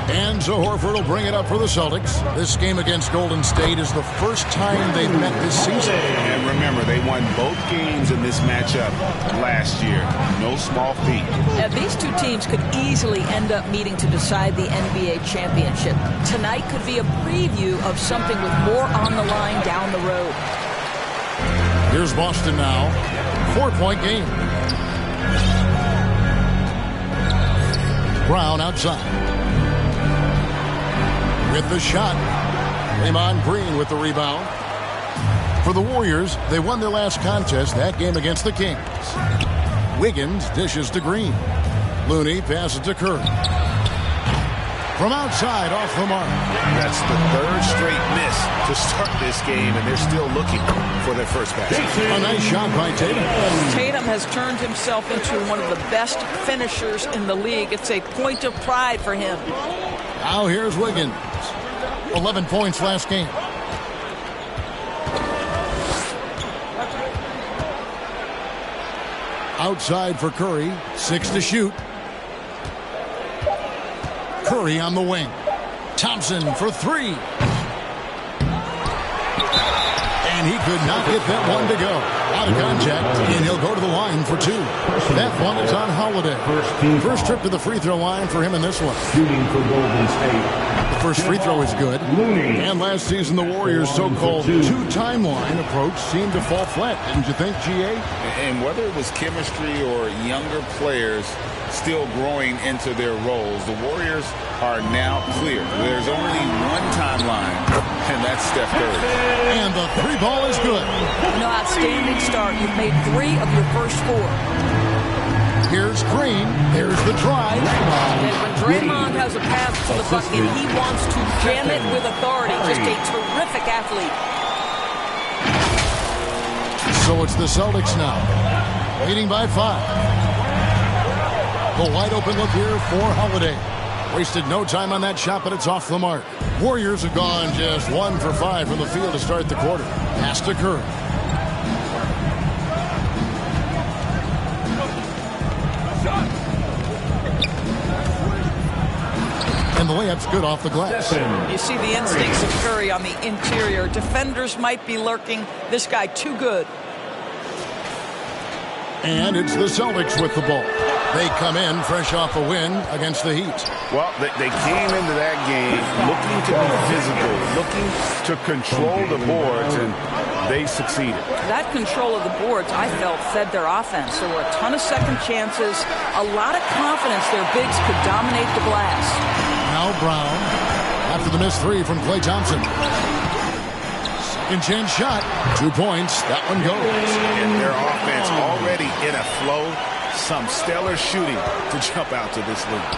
And so Horford will bring it up for the Celtics. This game against Golden State is the first time they've met this season. And remember, they won both games in this matchup last year. No small feat. Now, these two teams could easily end up meeting to decide the NBA championship. Tonight could be a preview of something with more on the line down the road. Here's Boston now. 4-point game. Brown outside. With the shot. Draymond Green with the rebound. For the Warriors, they won their last contest, that game against the Kings. Wiggins dishes to Green. Looney passes to Curry. From outside, off the mark. That's the third straight miss to start this game, and they're still looking for their first basket. A nice shot by Tatum. Tatum has turned himself into one of the best finishers in the league. It's a point of pride for him. Now here's Wiggins. 11 points last game. Outside for Curry. 6 to shoot. Curry on the wing. Thompson for 3. And he could not get that one to go. Out of contact, and he'll go to the line for 2. That one is on Holiday. First trip to the free throw line for him in this one. Shooting for Golden State. The first free throw is good. And last season, the Warriors' so-called two-timeline approach seemed to fall flat. Didn't you think, GA? And whether it was chemistry or younger players still growing into their roles, the Warriors are now clear. There's only one timeline, and that's Steph Curry. And the 3 ball is good. An outstanding start. You've made 3 of your first 4. Here's Green. There's the drive. And when Draymond has a pass to the bucket, he wants to jam it with authority. Just a terrific athlete. So it's the Celtics now, leading by 5. The wide open look here for Holiday. Wasted no time on that shot, but it's off the mark. Warriors have gone just 1 for 5 from the field to start the quarter. Pass to Curry. And the layup's good off the glass. You see the instincts of Curry on the interior. Defenders might be lurking. This guy too good. And it's the Celtics with the ball. They come in fresh off a win against the Heat. Well, they came into that game looking to be physical, looking to control the boards, and they succeeded. That control of the boards, I felt, fed their offense. There were a ton of second chances, a lot of confidence their bigs could dominate the glass. Now Brown, after the missed 3 from Klay Thompson. Second chance shot, 2 points, that one goes. And their offense already in a flow. Some stellar shooting to jump out to this lead.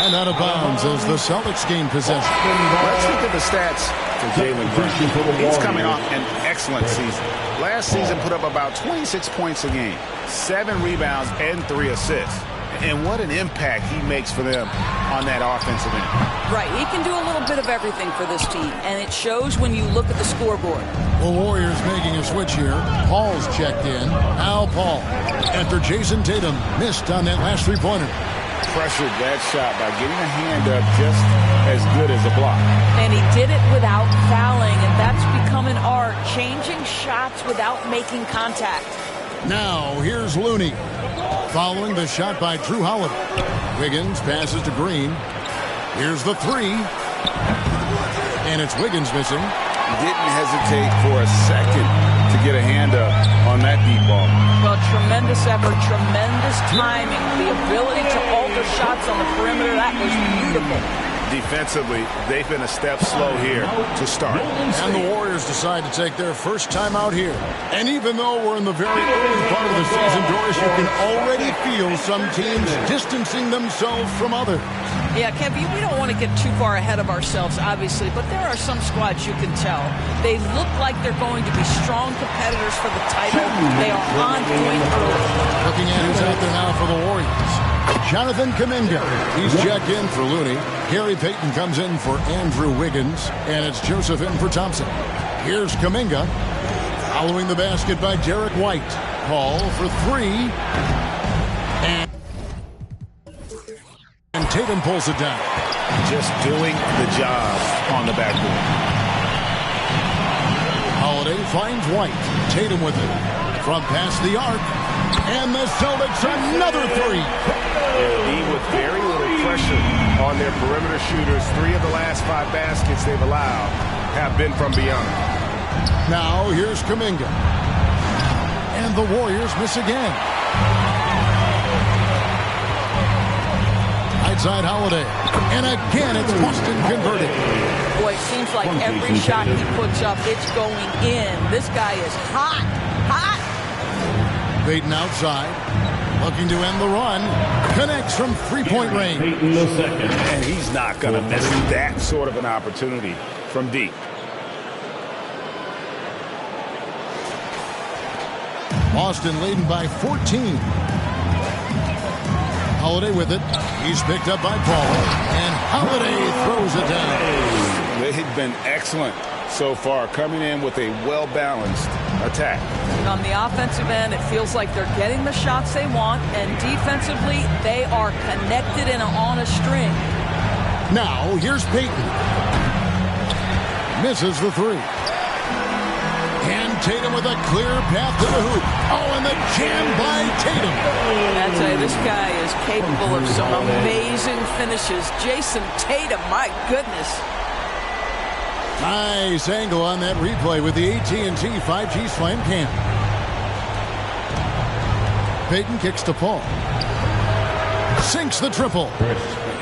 And out of bounds as the Celtics gain possession. Let's look at the stats for Jalen Brown. He's coming off an excellent season. Last season put up about 26 points a game, 7 rebounds, and 3 assists. And what an impact he makes for them on that offensive end. Right, he can do a little bit of everything for this team, and it shows when you look at the scoreboard. The Warriors making a switch here. Paul's checked in. Now Paul, after Jason Tatum missed on that last three-pointer. Pressured that shot by getting a hand up just as good as a block. And he did it without fouling, and that's become an art, changing shots without making contact. Now, here's Looney. Following the shot by Drew Holiday. Wiggins passes to Green. Here's the three. And it's Wiggins missing. Didn't hesitate for a second to get a hand up on that deep ball. Well, tremendous effort, tremendous timing, the ability to alter shots on the perimeter. That was beautiful. Defensively, they've been a step slow here to start. And the Warriors decide to take their first time out here. And even though we're in the very early part of the season, Doris, you can already feel some teams distancing themselves from others. Yeah, Kevin, we don't want to get too far ahead of ourselves, obviously, but there are some squads you can tell. They look like they're going to be strong competitors for the title. They are on point early. Looking at who's out there now for the Warriors. Jonathan Kuminga. He's checked in for Looney. Gary Payton comes in for Andrew Wiggins. And it's Joseph in for Thompson. Here's Kuminga. Following the basket by Derek White. Paul for three. And Tatum pulls it down. Just doing the job on the backboard. Holiday finds White. Tatum with it. From past the arc. And the Celtics another three. With very little pressure on their perimeter shooters, 3 of the last 5 baskets they've allowed have been from beyond. Now here's Kuminga. And the Warriors miss again. Outside Holiday. And again it's Boston converted. Boy, it seems like every shot he puts up, it's going in. This guy is hot. Hot. Payton outside. Looking to end the run. Connects from three-point range. And he's not going to miss that sort of an opportunity from deep. Boston leading by 14. Holiday with it. He's picked up by Paul. And Holiday throws it down. They've been excellent so far, coming in with a well-balanced attack. On the offensive end, it feels like they're getting the shots they want, and defensively, they are connected and on a string. Now, here's Payton. Misses the three. And Tatum with a clear path to the hoop. Oh, and the jam by Tatum. I'd say this guy is capable of some amazing finishes. Jason Tatum, my goodness. Nice angle on that replay with the AT&T 5G Slam Cam. Payton kicks to Paul. Sinks the triple.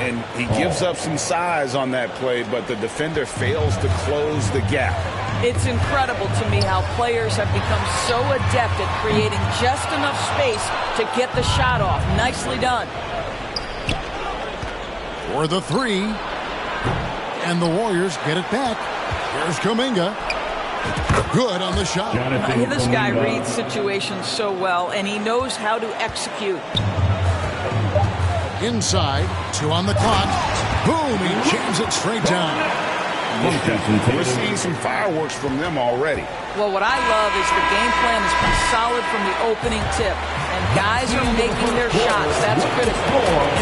And he gives up some size on that play, but the defender fails to close the gap. It's incredible to me how players have become so adept at creating just enough space to get the shot off. Nicely done. For the three. And the Warriors get it back. Here's Kuminga. Good on the shot. This guy reads situations so well, and he knows how to execute. Inside, 2 on the clock. Boom, he jams it straight down. We're seeing some fireworks from them already. Well, what I love is the game plan has been solid from the opening tip, and guys are making their shots. That's critical.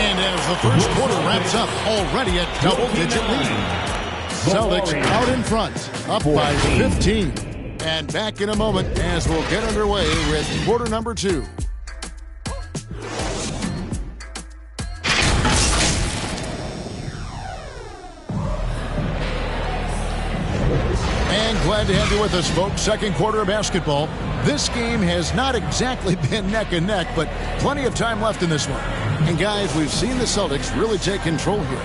And as the first quarter wraps up, already a double-digit lead. Celtics out in front, up by 15. And back in a moment as we'll get underway with quarter number 2. And glad to have you with us, folks. Second quarter of basketball. This game has not exactly been neck and neck, but plenty of time left in this one. And guys, we've seen the Celtics really take control here.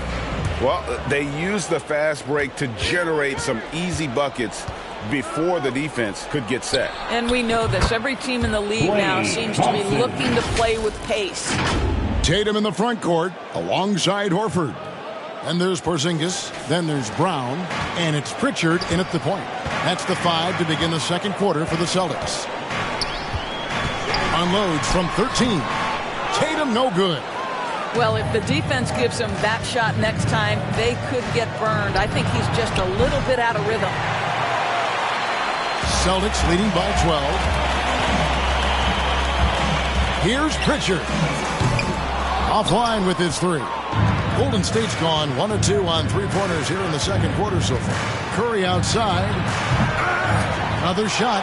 Well, they used the fast break to generate some easy buckets before the defense could get set. And we know this. Every team in the league now seems to be looking to play with pace. Tatum in the front court alongside Horford. And there's Porzingis. Then there's Brown. And it's Pritchard in at the point. That's the 5 to begin the second quarter for the Celtics. Unloads from 13. Tatum no good. Well, if the defense gives him that shot next time, they could get burned. I think he's just a little bit out of rhythm. Celtics leading by 12. Here's Pritchard. Offline with his 3. Golden State's gone 1 of 2 on 3-pointers here in the second quarter so far. Curry outside. Another shot.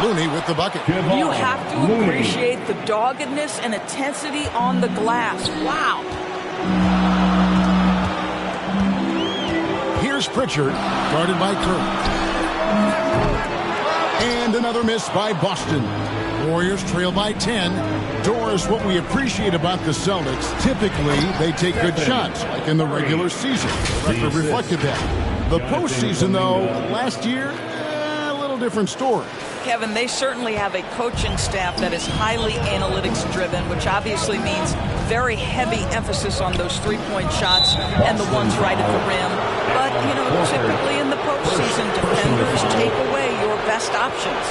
Looney with the bucket. You have to appreciate the doggedness and intensity on the glass. Wow. Here's Pritchard, guarded by Curry. And another miss by Boston. Warriors trail by 10. Doris, what we appreciate about the Celtics, typically they take good shots, like in the regular season. The record reflected that. The postseason, though, last year, a little different story. Kevin, they certainly have a coaching staff that is highly analytics-driven, which obviously means very heavy emphasis on those three-point shots and the ones right at the rim. But, you know, typically in the postseason, defenders take away your best options.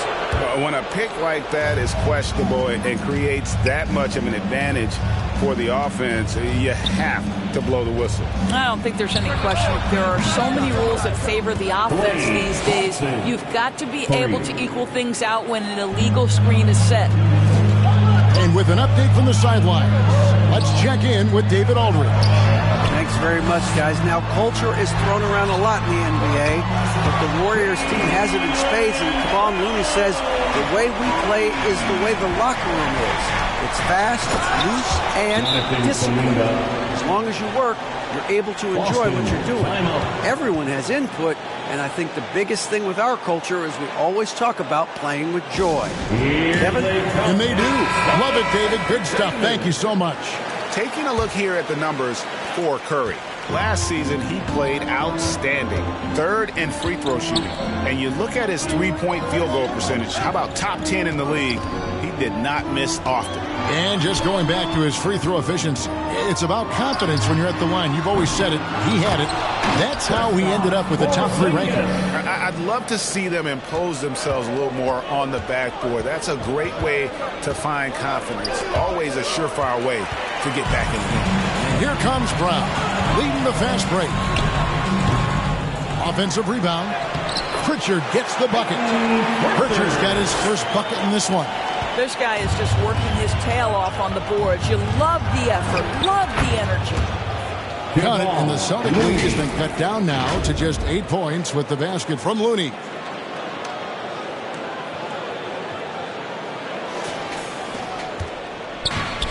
When a pick like that is questionable and creates that much of an advantage for the offense, you have to blow the whistle. I don't think there's any question. There are so many rules that favor the offense these days. You've got to be able to equal things out when an illegal screen is set. And with an update from the sidelines, let's check in with David Aldridge. Thanks very much, guys. Now, culture is thrown around a lot in the NBA, but the Warriors team has it in spades, and Kevon Looney says the way we play is the way the locker room is. It's fast, it's loose, and disciplined. As long as you work, you're able to enjoy what you're doing. Everyone has input, and I think the biggest thing with our culture is we always talk about playing with joy. Kevin? And they do. Love it, David. Good stuff. Thank you so much. Taking a look here at the numbers for Curry. Last season, he played outstanding. 3rd in free throw shooting. And you look at his three-point field goal percentage. How about top 10 in the league? He did not miss often. And just going back to his free throw efficiency, it's about confidence when you're at the line. You've always said it. He had it. That's how he ended up with a top 3 ranking. I'd love to see them impose themselves a little more on the backboard. That's a great way to find confidence. Always a surefire way to get back in the game. Here comes Brown, leading the fast break. Offensive rebound. Pritchard gets the bucket. Pritchard's got his first bucket in this one. This guy is just working his tail off on the boards. You love the effort, love the energy. Got it, and the Celtic lead has been cut down now to just 8 points with the basket from Looney.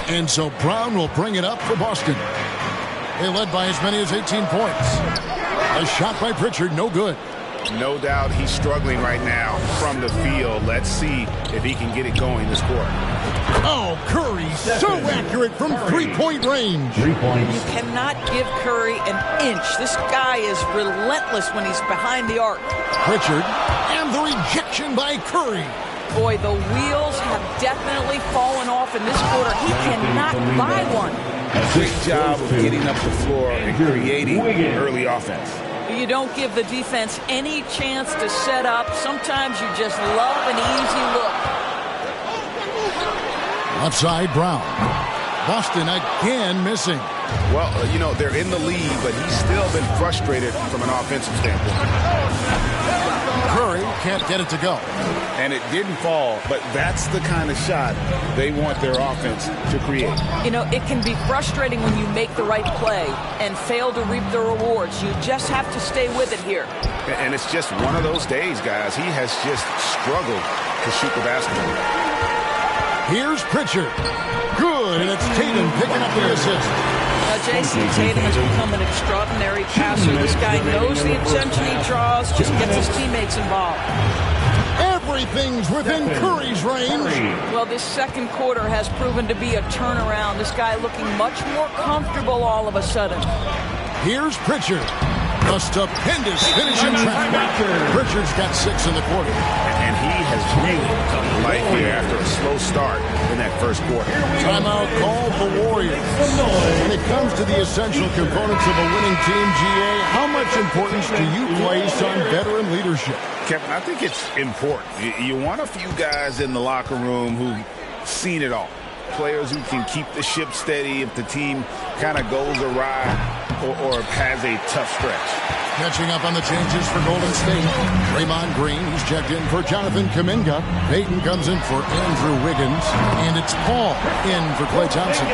And so Brown will bring it up for Boston. They led by as many as 18 points. A shot by Pritchard, no good. No doubt he's struggling right now from the field. Let's see if he can get it going this quarter. Oh, Curry, so accurate from three-point range. 3 points. You cannot give Curry an inch. This guy is relentless when he's behind the arc. Pritchard, and the rejection by Curry. Boy, the wheels have definitely fallen off in this quarter. He cannot buy one. Great job of getting up the floor and creating early offense. You don't give the defense any chance to set up. Sometimes you just love an easy look. Outside Brown. Boston again missing. Well, you know, they're in the lead, but he's still been frustrated from an offensive standpoint. Curry can't get it to go. And it didn't fall, but that's the kind of shot they want their offense to create. You know, it can be frustrating when you make the right play and fail to reap the rewards. You just have to stay with it here. And it's just one of those days, guys. He has just struggled to shoot the basketball. Here's Pritchard. Good, and it's Tatum picking up the assist. Now, Jason Tatum has become an extraordinary passer. This guy knows the attention he draws, just gets his teammates involved. Everything's within Curry's range. Well, this second quarter has proven to be a turnaround. This guy looking much more comfortable all of a sudden. Here's Pritchard. A stupendous finish in traffic. Pritchard's got 6 in the quarter. And he has really come to life here after a slow start in that first quarter. Timeout called the Warriors. When it comes to the essential components of a winning team, GA, how much importance do you place on veteran leadership? Kevin, I think it's important. You want a few guys in the locker room who've seen it all. Players who can keep the ship steady if the team kind of goes awry or has a tough stretch. Catching up on the changes for Golden State. Draymond Green, he's checked in for Jonathan Kuminga. Payton comes in for Andrew Wiggins. And it's Paul in for Klay Thompson.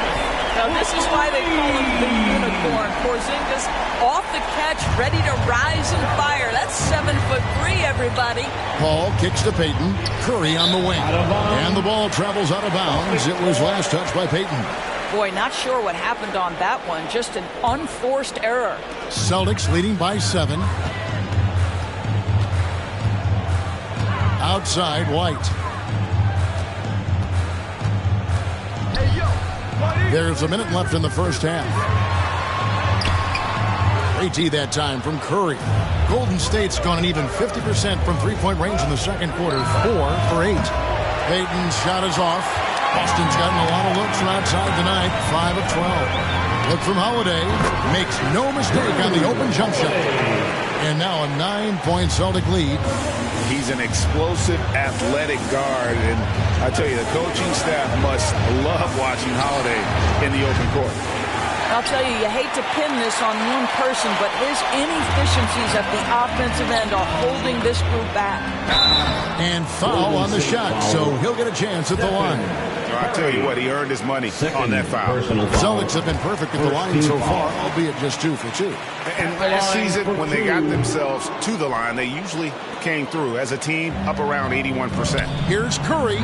Now, this is why they call him the unicorn. Porzingis off the catch, ready to rise and fire. That's 7'3", everybody. Paul kicks to Payton. Curry on the wing. And the ball travels out of bounds. It was last touched by Payton. Boy, not sure what happened on that one. Just an unforced error. Celtics leading by 7. Outside, White. There's a minute left in the first half. AT that time from Curry. Golden State's gone an even 50% from three-point range in the second quarter. 4 for 8. Payton's shot is off. Boston's gotten a lot of looks from outside tonight. 5 of 12. Look from Holiday. Makes no mistake on the open jump shot. And now a 9-point Celtic lead. He's an explosive, athletic guard, and I tell you, the coaching staff must love watching Holiday in the open court. I'll tell you, you hate to pin this on one person, but his inefficiencies at the offensive end are holding this group back. And foul on the shot, so he'll get a chance at the line. I tell you what, he earned his money on that foul. Celtics have been perfect at the line so far, albeit just 2 for 2. And last season, when they got themselves to the line, they usually came through as a team up around 81%. Here's Curry.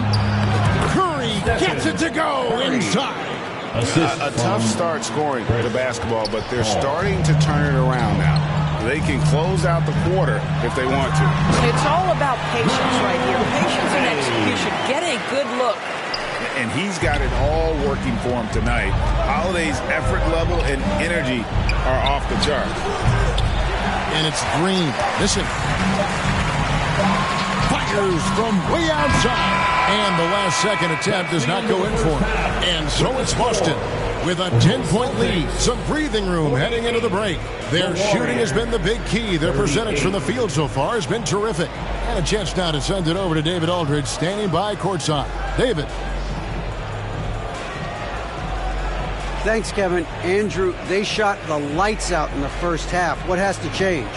Curry gets it to go inside. A tough start scoring the basketball, but they're starting to turn it around now. They can close out the quarter if they want to. It's all about patience right here. Patience and execution. Get a good look. And he's got it all working for him tonight. Holiday's effort level and energy are off the chart. And it's Green. Listen. Fires from way outside. And the last second attempt does not go in for him. And so it's Boston with a 10-point lead. Some breathing room heading into the break. Their shooting has been the big key. Their percentage from the field so far has been terrific. And a chance now to send it over to David Aldridge standing by courtside. David. Thanks, Kevin. Andrew, they shot the lights out in the first half. What has to change?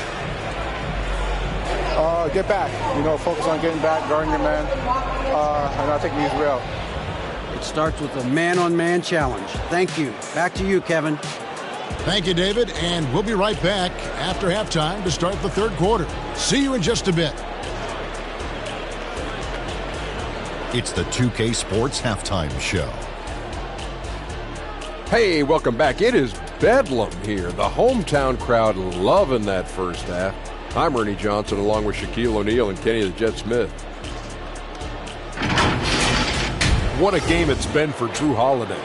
Get back. Focus on getting back, guarding your man, and I think he's real. It starts with a man-on-man challenge. Thank you. Back to you, Kevin. Thank you, David, and we'll be right back after halftime to start the third quarter. See you in just a bit. It's the 2K Sports Halftime Show. Hey, welcome back. It is bedlam here. The hometown crowd loving that first half. I'm Ernie Johnson along with Shaquille O'Neal and Kenny the Jet Smith. What a game it's been for Drew Holiday.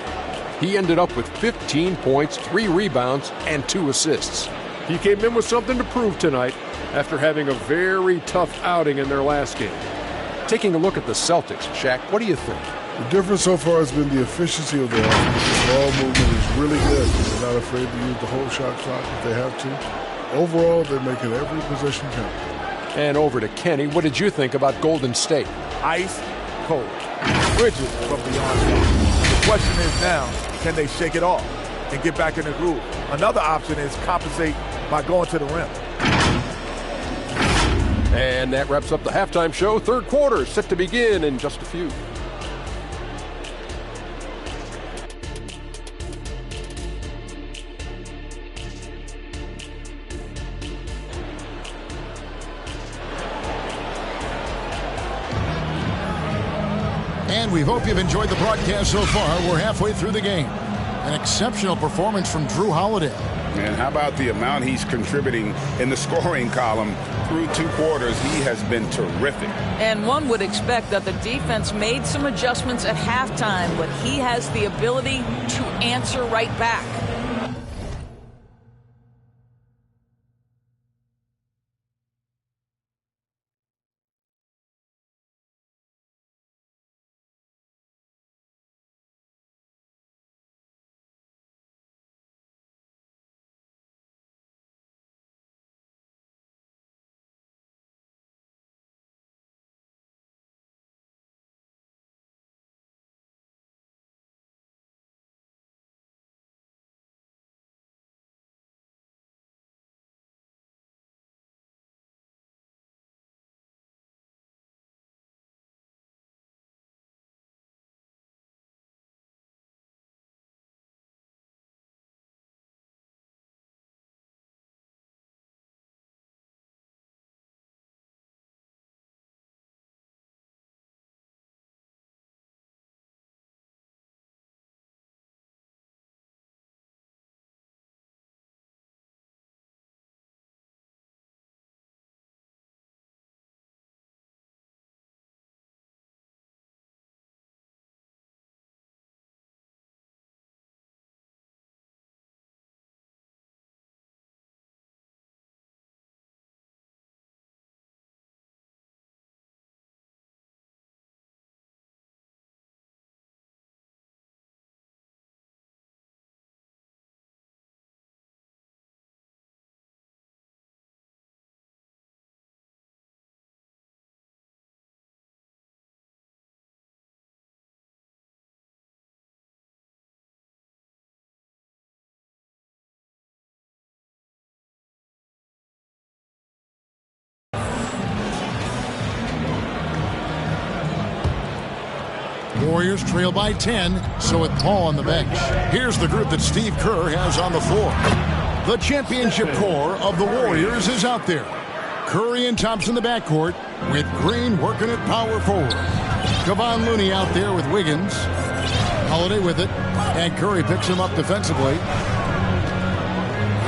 He ended up with 15 points, 3 rebounds, and 2 assists. He came in with something to prove tonight after having a very tough outing in their last game. Taking a look at the Celtics, Shaq, what do you think? The difference so far has been the efficiency of the offense. The ball movement is really good. They're not afraid to use the whole shot clock if they have to. Overall, they're making every possession count. And over to Kenny. What did you think about Golden State? Ice cold. Rigid from beyond that. The question is now, can they shake it off and get back in the groove? Another option is compensate by going to the rim. And that wraps up the halftime show. Third quarter set to begin in just a few. And we hope you've enjoyed the broadcast so far. We're halfway through the game. An exceptional performance from Drew Holiday. And how about the amount he's contributing in the scoring column through 2 quarters? He has been terrific. And one would expect that the defense made some adjustments at halftime, but he has the ability to answer right back. Warriors trail by 10, so with Paul on the bench. Here's the group that Steve Kerr has on the floor. The championship core of the Warriors is out there. Curry and Thompson in the backcourt, with Green working at power forward. Kevon Looney out there with Wiggins. Holiday with it, and Curry picks him up defensively.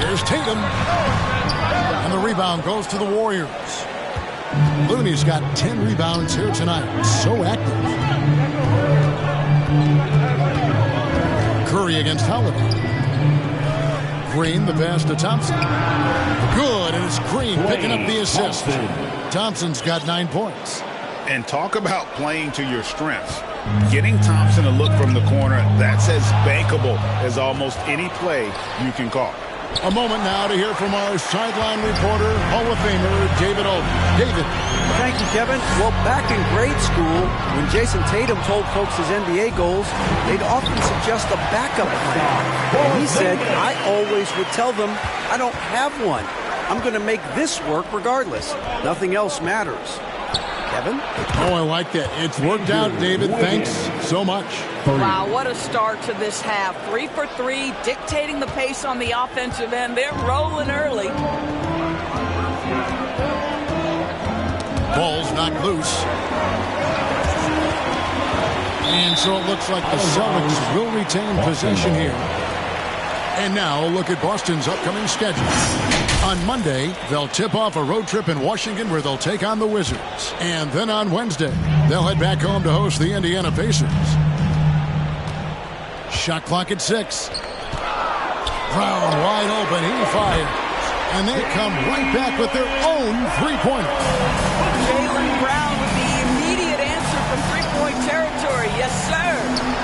Here's Tatum. And the rebound goes to the Warriors. Looney's got 10 rebounds here tonight. So active. Curry against Holiday. Green, the pass to Thompson. Good, and it's Green picking up the assist. Thompson's got 9 points. And talk about playing to your strengths. Getting Thompson to look from the corner, that's as bankable as almost any play you can call. A moment now to hear from our sideline reporter, Hall of Famer David Olden. David. Thank you, Kevin. Well, back in grade school, when Jason Tatum told folks his NBA goals, they'd often suggest a backup plan. And he said, I always would tell them, I don't have one. I'm going to make this work regardless. Nothing else matters. Kevin? Oh, I like that. It's worked out, David. Thanks so much. Wow, what a start to this half. 3 for 3, dictating the pace on the offensive end. They're rolling early. Ball's knocked loose. And so it looks like the Celtics will retain possession here. And now a look at Boston's upcoming schedule. On Monday, they'll tip off a road trip in Washington where they'll take on the Wizards. And then on Wednesday, they'll head back home to host the Indiana Pacers. Shot clock at 6. Brown wide open. He fires. And they come right back with their own three-pointer. Jaylen Brown with the immediate answer from three-point territory. Yes, sir.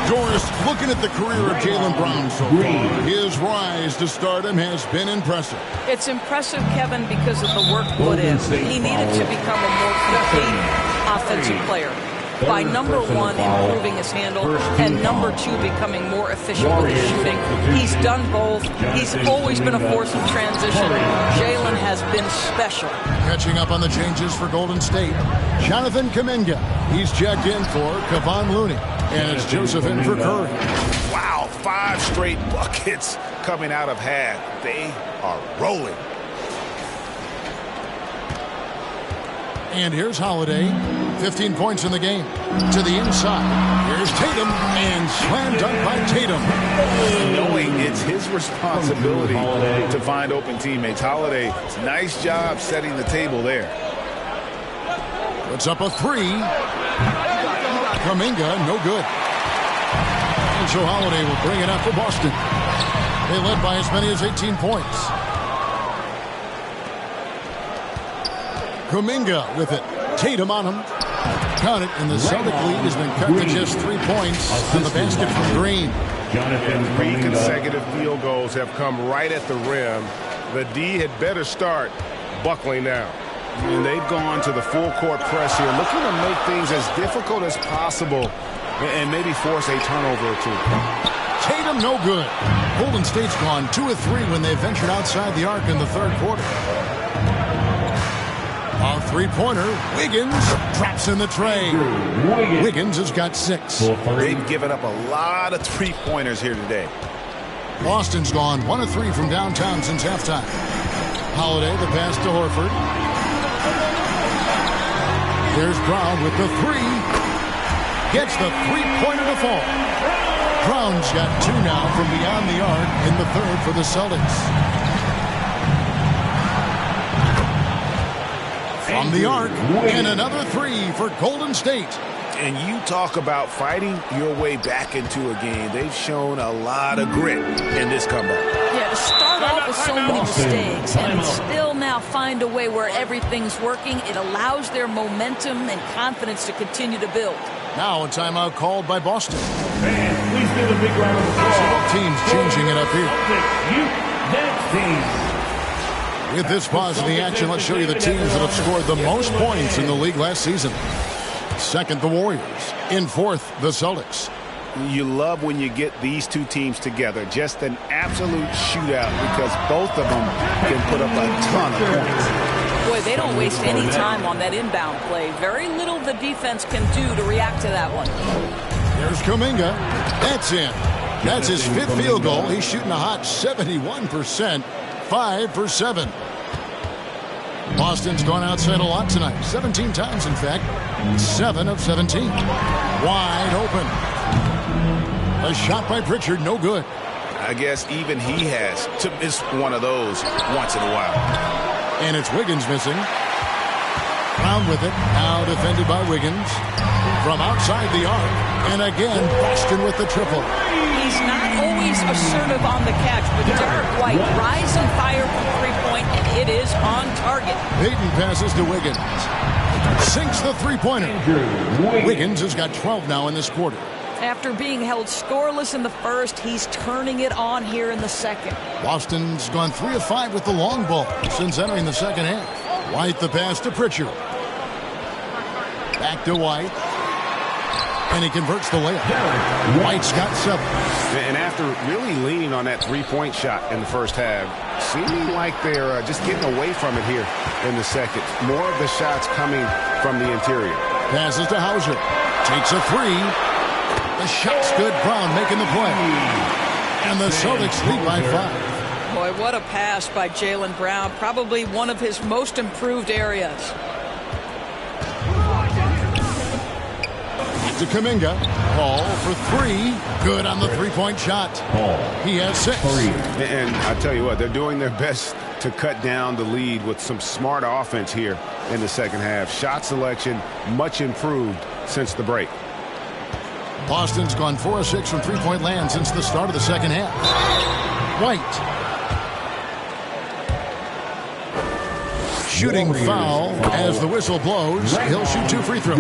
Doris, looking at the career of Jaylen Brown so far, his rise to stardom has been impressive. It's impressive, Kevin, because of the work put in. He needed to become a more complete offensive player. By number 1, improving his handle, and number 2, becoming more efficient with his shooting. He's done both. He's always been a force in transition. Jaylen has been special. Catching up on the changes for Golden State, Jonathan Kuminga. He's checked in for Kevon Looney. And it's Joseph in for Curry. Wow, 5 straight buckets coming out of half. They are rolling. And here's Holiday. 15 points in the game. To the inside. Here's Tatum. And slam dunk by Tatum. Knowing it's his responsibility to find open teammates. Holiday, nice job setting the table there. Puts up a 3. Kuminga, no good. And so Holiday will bring it up for Boston. They led by as many as 18 points. Kuminga with it. Tatum on him. Count it, and the Celtic lead has been cut to just 3 points on the basket from Green. And 3 consecutive field goals have come right at the rim. The D had better start buckling now. And they've gone to the full court press here, looking to make things as difficult as possible and maybe force a turnover or 2. Tatum, no good. Golden State's gone 2 of 3 when they ventured outside the arc in the third quarter. A three-pointer. Wiggins traps in the tray. Wiggins has got 6. They've given up a lot of three-pointers here today. Boston's gone 1 of 3 from downtown since halftime. Holiday, the pass to Horford. There's Brown with the 3. Gets the three-pointer to fall. Brown's got 2 now from beyond the arc in the third for the Celtics. From the arc, and another 3 for Golden State. And you talk about fighting your way back into a game. They've shown a lot of grit in this comeback. Yeah, to start off with so many mistakes and still now find a way where everything's working, it allows their momentum and confidence to continue to build. Now a timeout called by Boston. Fans, please give a big round of applause. So both teams changing it up here. Next team. With this pause in the action, let's show you the teams that have scored the most points in the league last season. Second, the Warriors. In fourth, the Celtics. You love when you get these two teams together. Just an absolute shootout because both of them can put up a ton of points. Boy, they don't waste any time on that inbound play. Very little the defense can do to react to that one. Here's Kuminga. That's in. That's his 5th field goal. He's shooting a hot 71%. 5 for 7. Boston's gone outside a lot tonight. 17 times, in fact. 7 of 17. Wide open. A shot by Pritchard, no good. I guess even he has to miss one of those once in a while. And it's Wiggins missing. Brown with it. Now defended by Wiggins. From outside the arc. And again, Boston with the triple. He's not always assertive on the catch, but Derek White rise and fire from three-point, and it is on target. Payton passes to Wiggins. Sinks the three-pointer. Wiggins has got 12 now in this quarter. After being held scoreless in the first, he's turning it on here in the second. Boston's gone 3 of 5 with the long ball since entering the second half. White the pass to Pritchard. Back to White. And he converts the layup. White's got 7. And after really leaning on that three-point shot in the first half, seeming like they're just getting away from it here in the second. More of the shots coming from the interior. Passes to Hauser. Takes a 3. The shot's good. Brown making the play. And the Celtics lead by 5. Boy, what a pass by Jaylen Brown. Probably one of his most improved areas. To Kuminga. Ball for 3. Good on the three-point shot. He has 6. And I tell you what, they're doing their best to cut down the lead with some smart offense here in the second half. Shot selection much improved since the break. Boston's gone 4 of 6 from three-point land since the start of the second half. White. Shooting foul as the whistle blows. He'll shoot 2 free throws.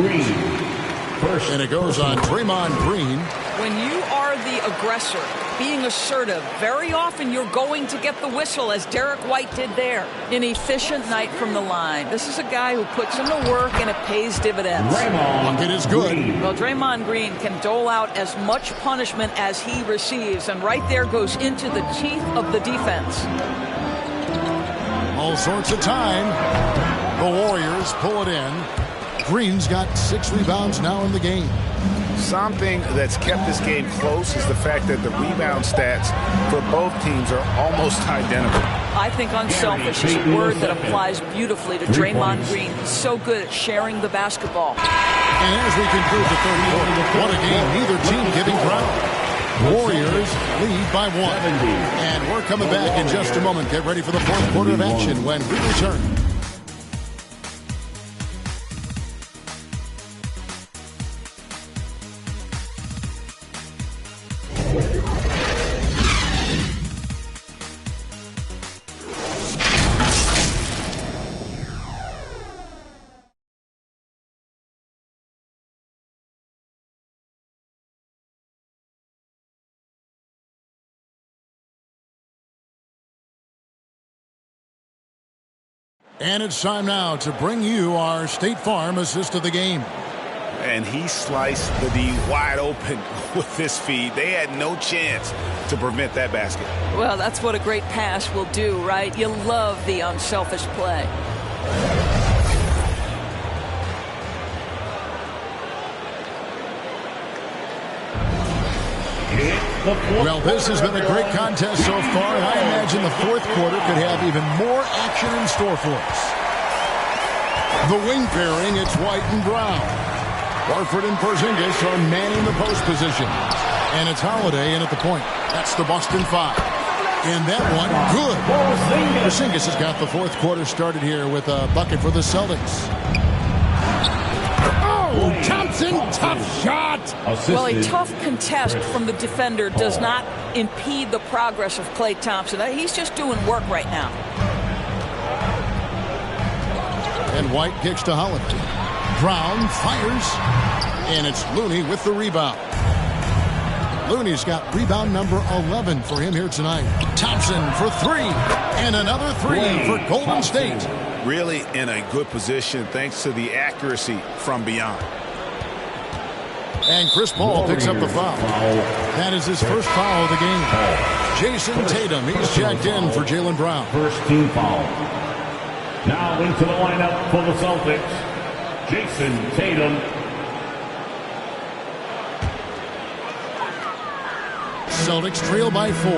And it goes on Draymond Green. When you are the aggressor, being assertive, very often you're going to get the whistle, as Derek White did there. An efficient night from the line. This is a guy who puts in the work, and it pays dividends. Bucket is good. Well, Draymond Green can dole out as much punishment as he receives, and right there goes into the teeth of the defense. All sorts of time. The Warriors pull it in. Green's got 6 rebounds now in the game. Something that's kept this game close is the fact that the rebound stats for both teams are almost identical. I think unselfish is a word that applies beautifully to Draymond Green. He's so good at sharing the basketball. And as we conclude the third quarter, what a game, neither team giving ground. Warriors lead by 1. And we're coming back in just a moment. Get ready for the fourth quarter of action when we return. And it's time now to bring you our State Farm assist of the game. And he sliced the D wide open with this feed. They had no chance to prevent that basket. Well, that's what a great pass will do, right? You love the unselfish play. Well, this has been a great contest so far, and I imagine the fourth quarter could have even more action in store for us. The wing pairing, it's White and Brown. Horford and Porzingis are manning the post position. And it's Holiday in at the point. That's the Boston 5. And that one, good. Porzingis has got the fourth quarter started here with a bucket for the Celtics. Oh, Thompson, tough shot. Well, a tough contest from the defender does not impede the progress of Klay Thompson. He's just doing work right now. And White kicks to Holiday. Brown fires. And it's Looney with the rebound. Looney's got rebound number 11 for him here tonight. Thompson for 3. And another 3 for Golden State. Really in a good position thanks to the accuracy from beyond. And Chris Paul picks up the foul. That is his first foul of the game. Jason Tatum, he's checked in for Jaylen Brown. First team foul. Now into the lineup for the Celtics, Jason Tatum. Celtics trail by 4.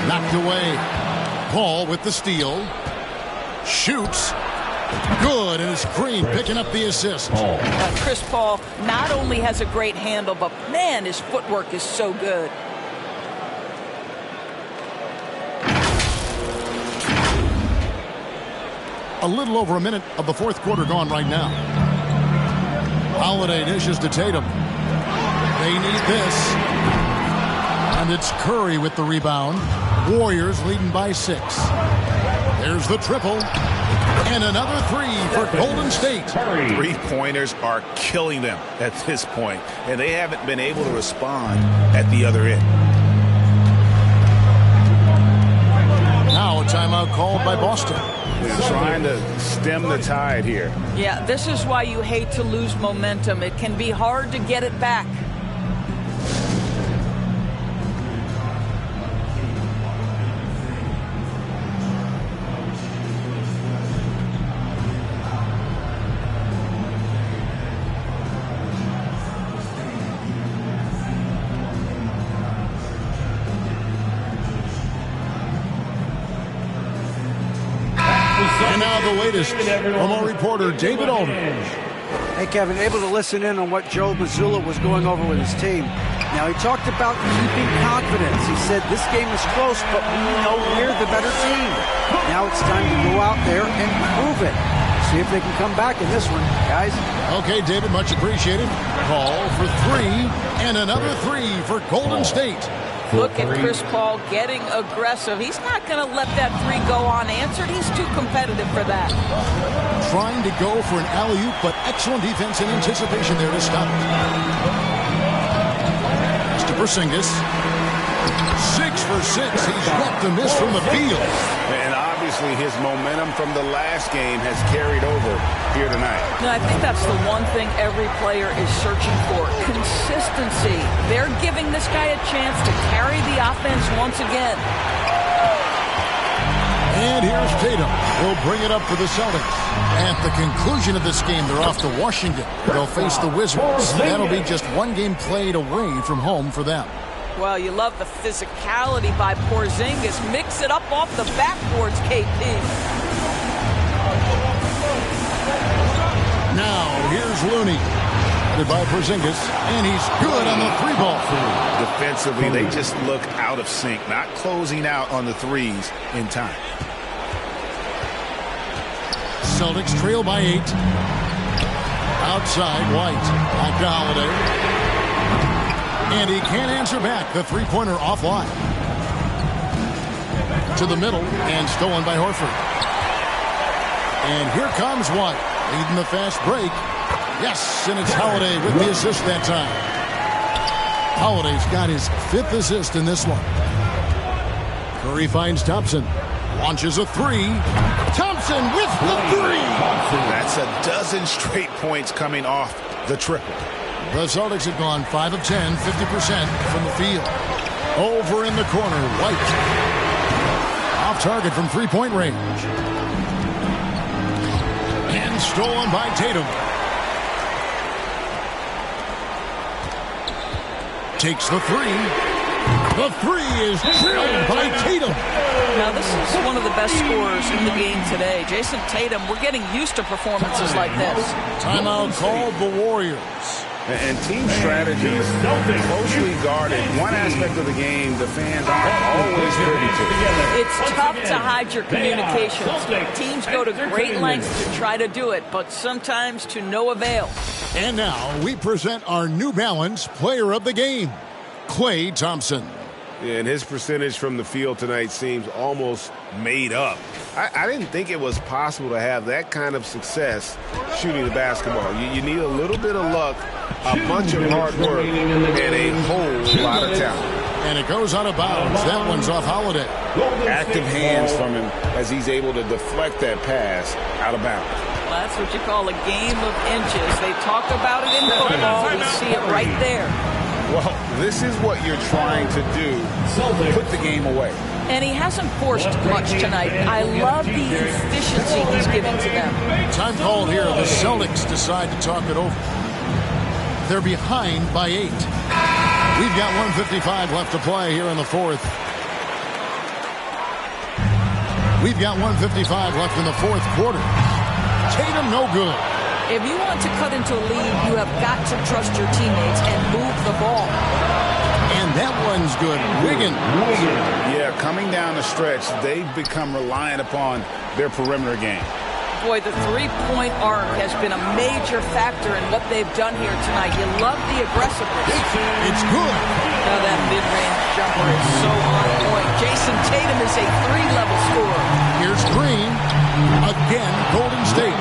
Knocked away. Paul with the steal. Shoots. Good, and it's Green picking up the assist. Chris Paul not only has a great handle, but man, his footwork is so good. A little over a minute of the fourth quarter gone right now. Holiday dishes to Tatum. They need this. And it's Curry with the rebound. Warriors leading by 6. There's the triple. And another 3 for Golden State. Three-pointers are killing them at this point, and they haven't been able to respond at the other end. Now a timeout called by Boston. They're trying to stem the tide here. Yeah, this is why you hate to lose momentum. It can be hard to get it back. And now the latest from our reporter, David Aldridge. Hey, Kevin, able to listen in on what Joe Mazzulla was going over with his team. Now, he talked about keeping confidence. He said this game is close, but we know we're the better team. Now it's time to go out there and prove it. See if they can come back in this one, guys. Okay, David, much appreciated. Paul for 3, and another 3 for Golden State. Look at Chris Paul getting aggressive. He's not going to let that 3 go unanswered. He's too competitive for that. Trying to go for an alley-oop, but excellent defense and anticipation there to stop it. Mr. Porzingis. 6 for 6. He's yet to miss from the field. And obviously his momentum from the last game has carried over here tonight. No, I think that's the one thing every player is searching for. Consistency. They're giving this guy a chance to carry the offense once again. And here's Tatum. He'll bring it up for the Celtics. At the conclusion of this game, they're off to Washington. They'll face the Wizards. That'll be just one game played away from home for them. Well, you love the physicality by Porzingis. Mix it up off the backboards, KP. Now, here's Looney. By Porzingis, and he's good on the 3-ball. Defensively, they just look out of sync, not closing out on the threes in time. Celtics trail by 8. Outside, White. Back to Holiday. And he can't answer back. The three-pointer offline. To the middle, and stolen by Horford. And here comes White, leading the fast break. Yes, and it's Holiday with the assist that time. Holiday's got his 5th assist in this one. Curry finds Thompson. Launches a 3. Thompson with the 3. That's a dozen straight points coming off the triple. The Celtics have gone 5 of 10, 50% from the field. Over in the corner, White. Off target from three-point range. And stolen by Tatum. Takes the 3. The 3 is drilled by Tatum. Now, this is one of the best scorers in the game today. Jason Tatum, we're getting used to performances like this. Timeout called the Warriors. And team strategy is closely guarded. One aspect of the game the fans aren't always privy to. It's tough to hide your communications. Teams go to great lengths to try to do it, but sometimes to no avail. And now we present our New Balance Player of the Game, Klay Thompson. Yeah, and his percentage from the field tonight seems almost made up. I didn't think it was possible to have that kind of success shooting the basketball. You need a little bit of luck, a bunch of hard work, and a whole lot of talent. And it goes out of bounds. That one's off Holiday. Active hands from him as he's able to deflect that pass out of bounds. Well, that's what you call a game of inches. They talk about it in football. We see it right there. Well, this is what you're trying to do. Put the game away. And he hasn't forced much tonight. I love the efficiency he's giving to them. Time called here. The Celtics decide to talk it over. They're behind by 8. We've got 1:55 left to play here in the fourth. We've got 1:55 left in the fourth quarter. Tatum no good. If you want to cut into a lead, you have got to trust your teammates and move the ball. And that one's good. Wiggins. Yeah, coming down the stretch, they've become reliant upon their perimeter game. Boy, the three-point arc has been a major factor in what they've done here tonight. You love the aggressiveness. It's good. Now that mid-range jumper is so on point. Jason Tatum is a 3-level scorer. Here's Green. Again, Golden State.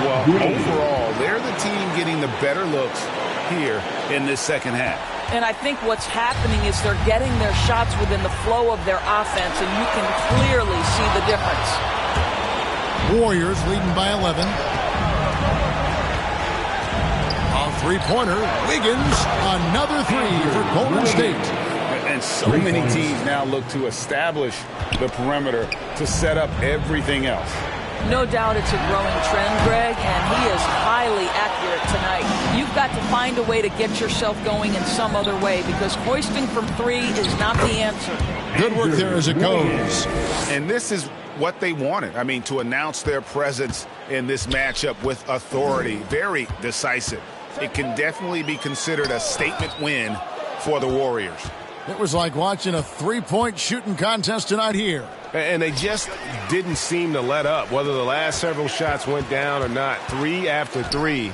Well, overall, they're the team getting the better looks here in this second half. And I think what's happening is they're getting their shots within the flow of their offense, and you can clearly see the difference. Warriors leading by 11. A three-pointer. Wiggins, another 3 for Golden State. And so many teams now look to establish the perimeter to set up everything else. No doubt it's a growing trend, Greg, and he is highly accurate tonight. You've got to find a way to get yourself going in some other way, because hoisting from 3 is not the answer. Good work there as it goes. And this is what they wanted. I mean, to announce their presence in this matchup with authority. Very decisive. It can definitely be considered a statement win for the Warriors. It was like watching a three-point shooting contest tonight here. And they just didn't seem to let up. Whether the last several shots went down or not, 3 after 3,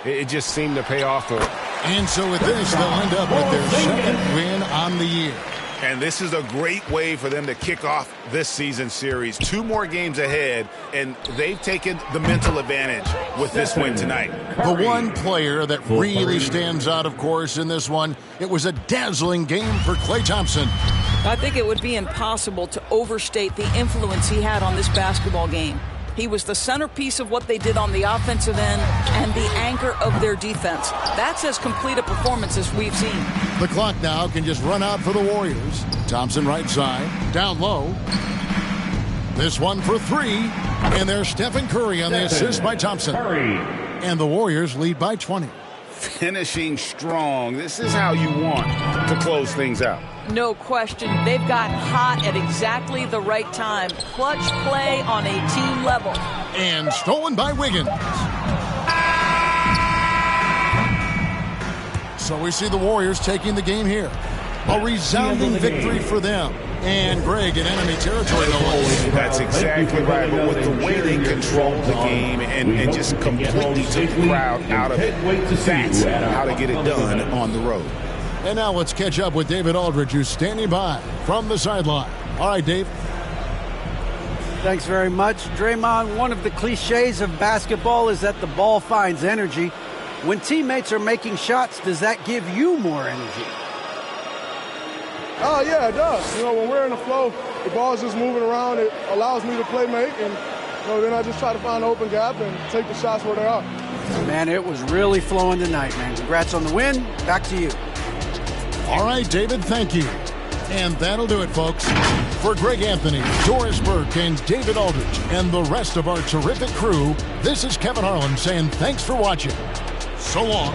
it just seemed to pay off for them. And so with this, they'll end up with their second win on the year. And this is a great way for them to kick off this season series. 2 more games ahead, and they've taken the mental advantage with this win tonight. The one player that really stands out, of course, in this one, it was a dazzling game for Klay Thompson. I think it would be impossible to overstate the influence he had on this basketball game. He was the centerpiece of what they did on the offensive end and the anchor of their defense. That's as complete a performance as we've seen. The clock now can just run out for the Warriors. Thompson right side, down low. This one for 3, and there's Stephen Curry on the assist by Thompson. And the Warriors lead by 20. Finishing strong. This is how you want to close things out. No question. They've got hot at exactly the right time. Clutch play on a team level. And stolen by Wiggins. So we see the Warriors taking the game here. A resounding victory for them. And Greg in enemy territory. That's exactly right. But with the way they controlled the game and just completely took the crowd out of it, that's how to get it done on the road. And now let's catch up with David Aldridge, who's standing by from the sideline. All right, Dave. Thanks very much. Draymond, one of the cliches of basketball is that the ball finds energy. When teammates are making shots, does that give you more energy? Oh, yeah, it does. You know, when we're in the flow, the ball's just moving around. It allows me to play make, and then I just try to find an open gap and take the shots where they are. Man, it was really flowing tonight, man. Congrats on the win. Back to you. All right, David, thank you. And that'll do it, folks. For Greg Anthony, Doris Burke, and David Aldridge, and the rest of our terrific crew, this is Kevin Harlan saying thanks for watching. So long.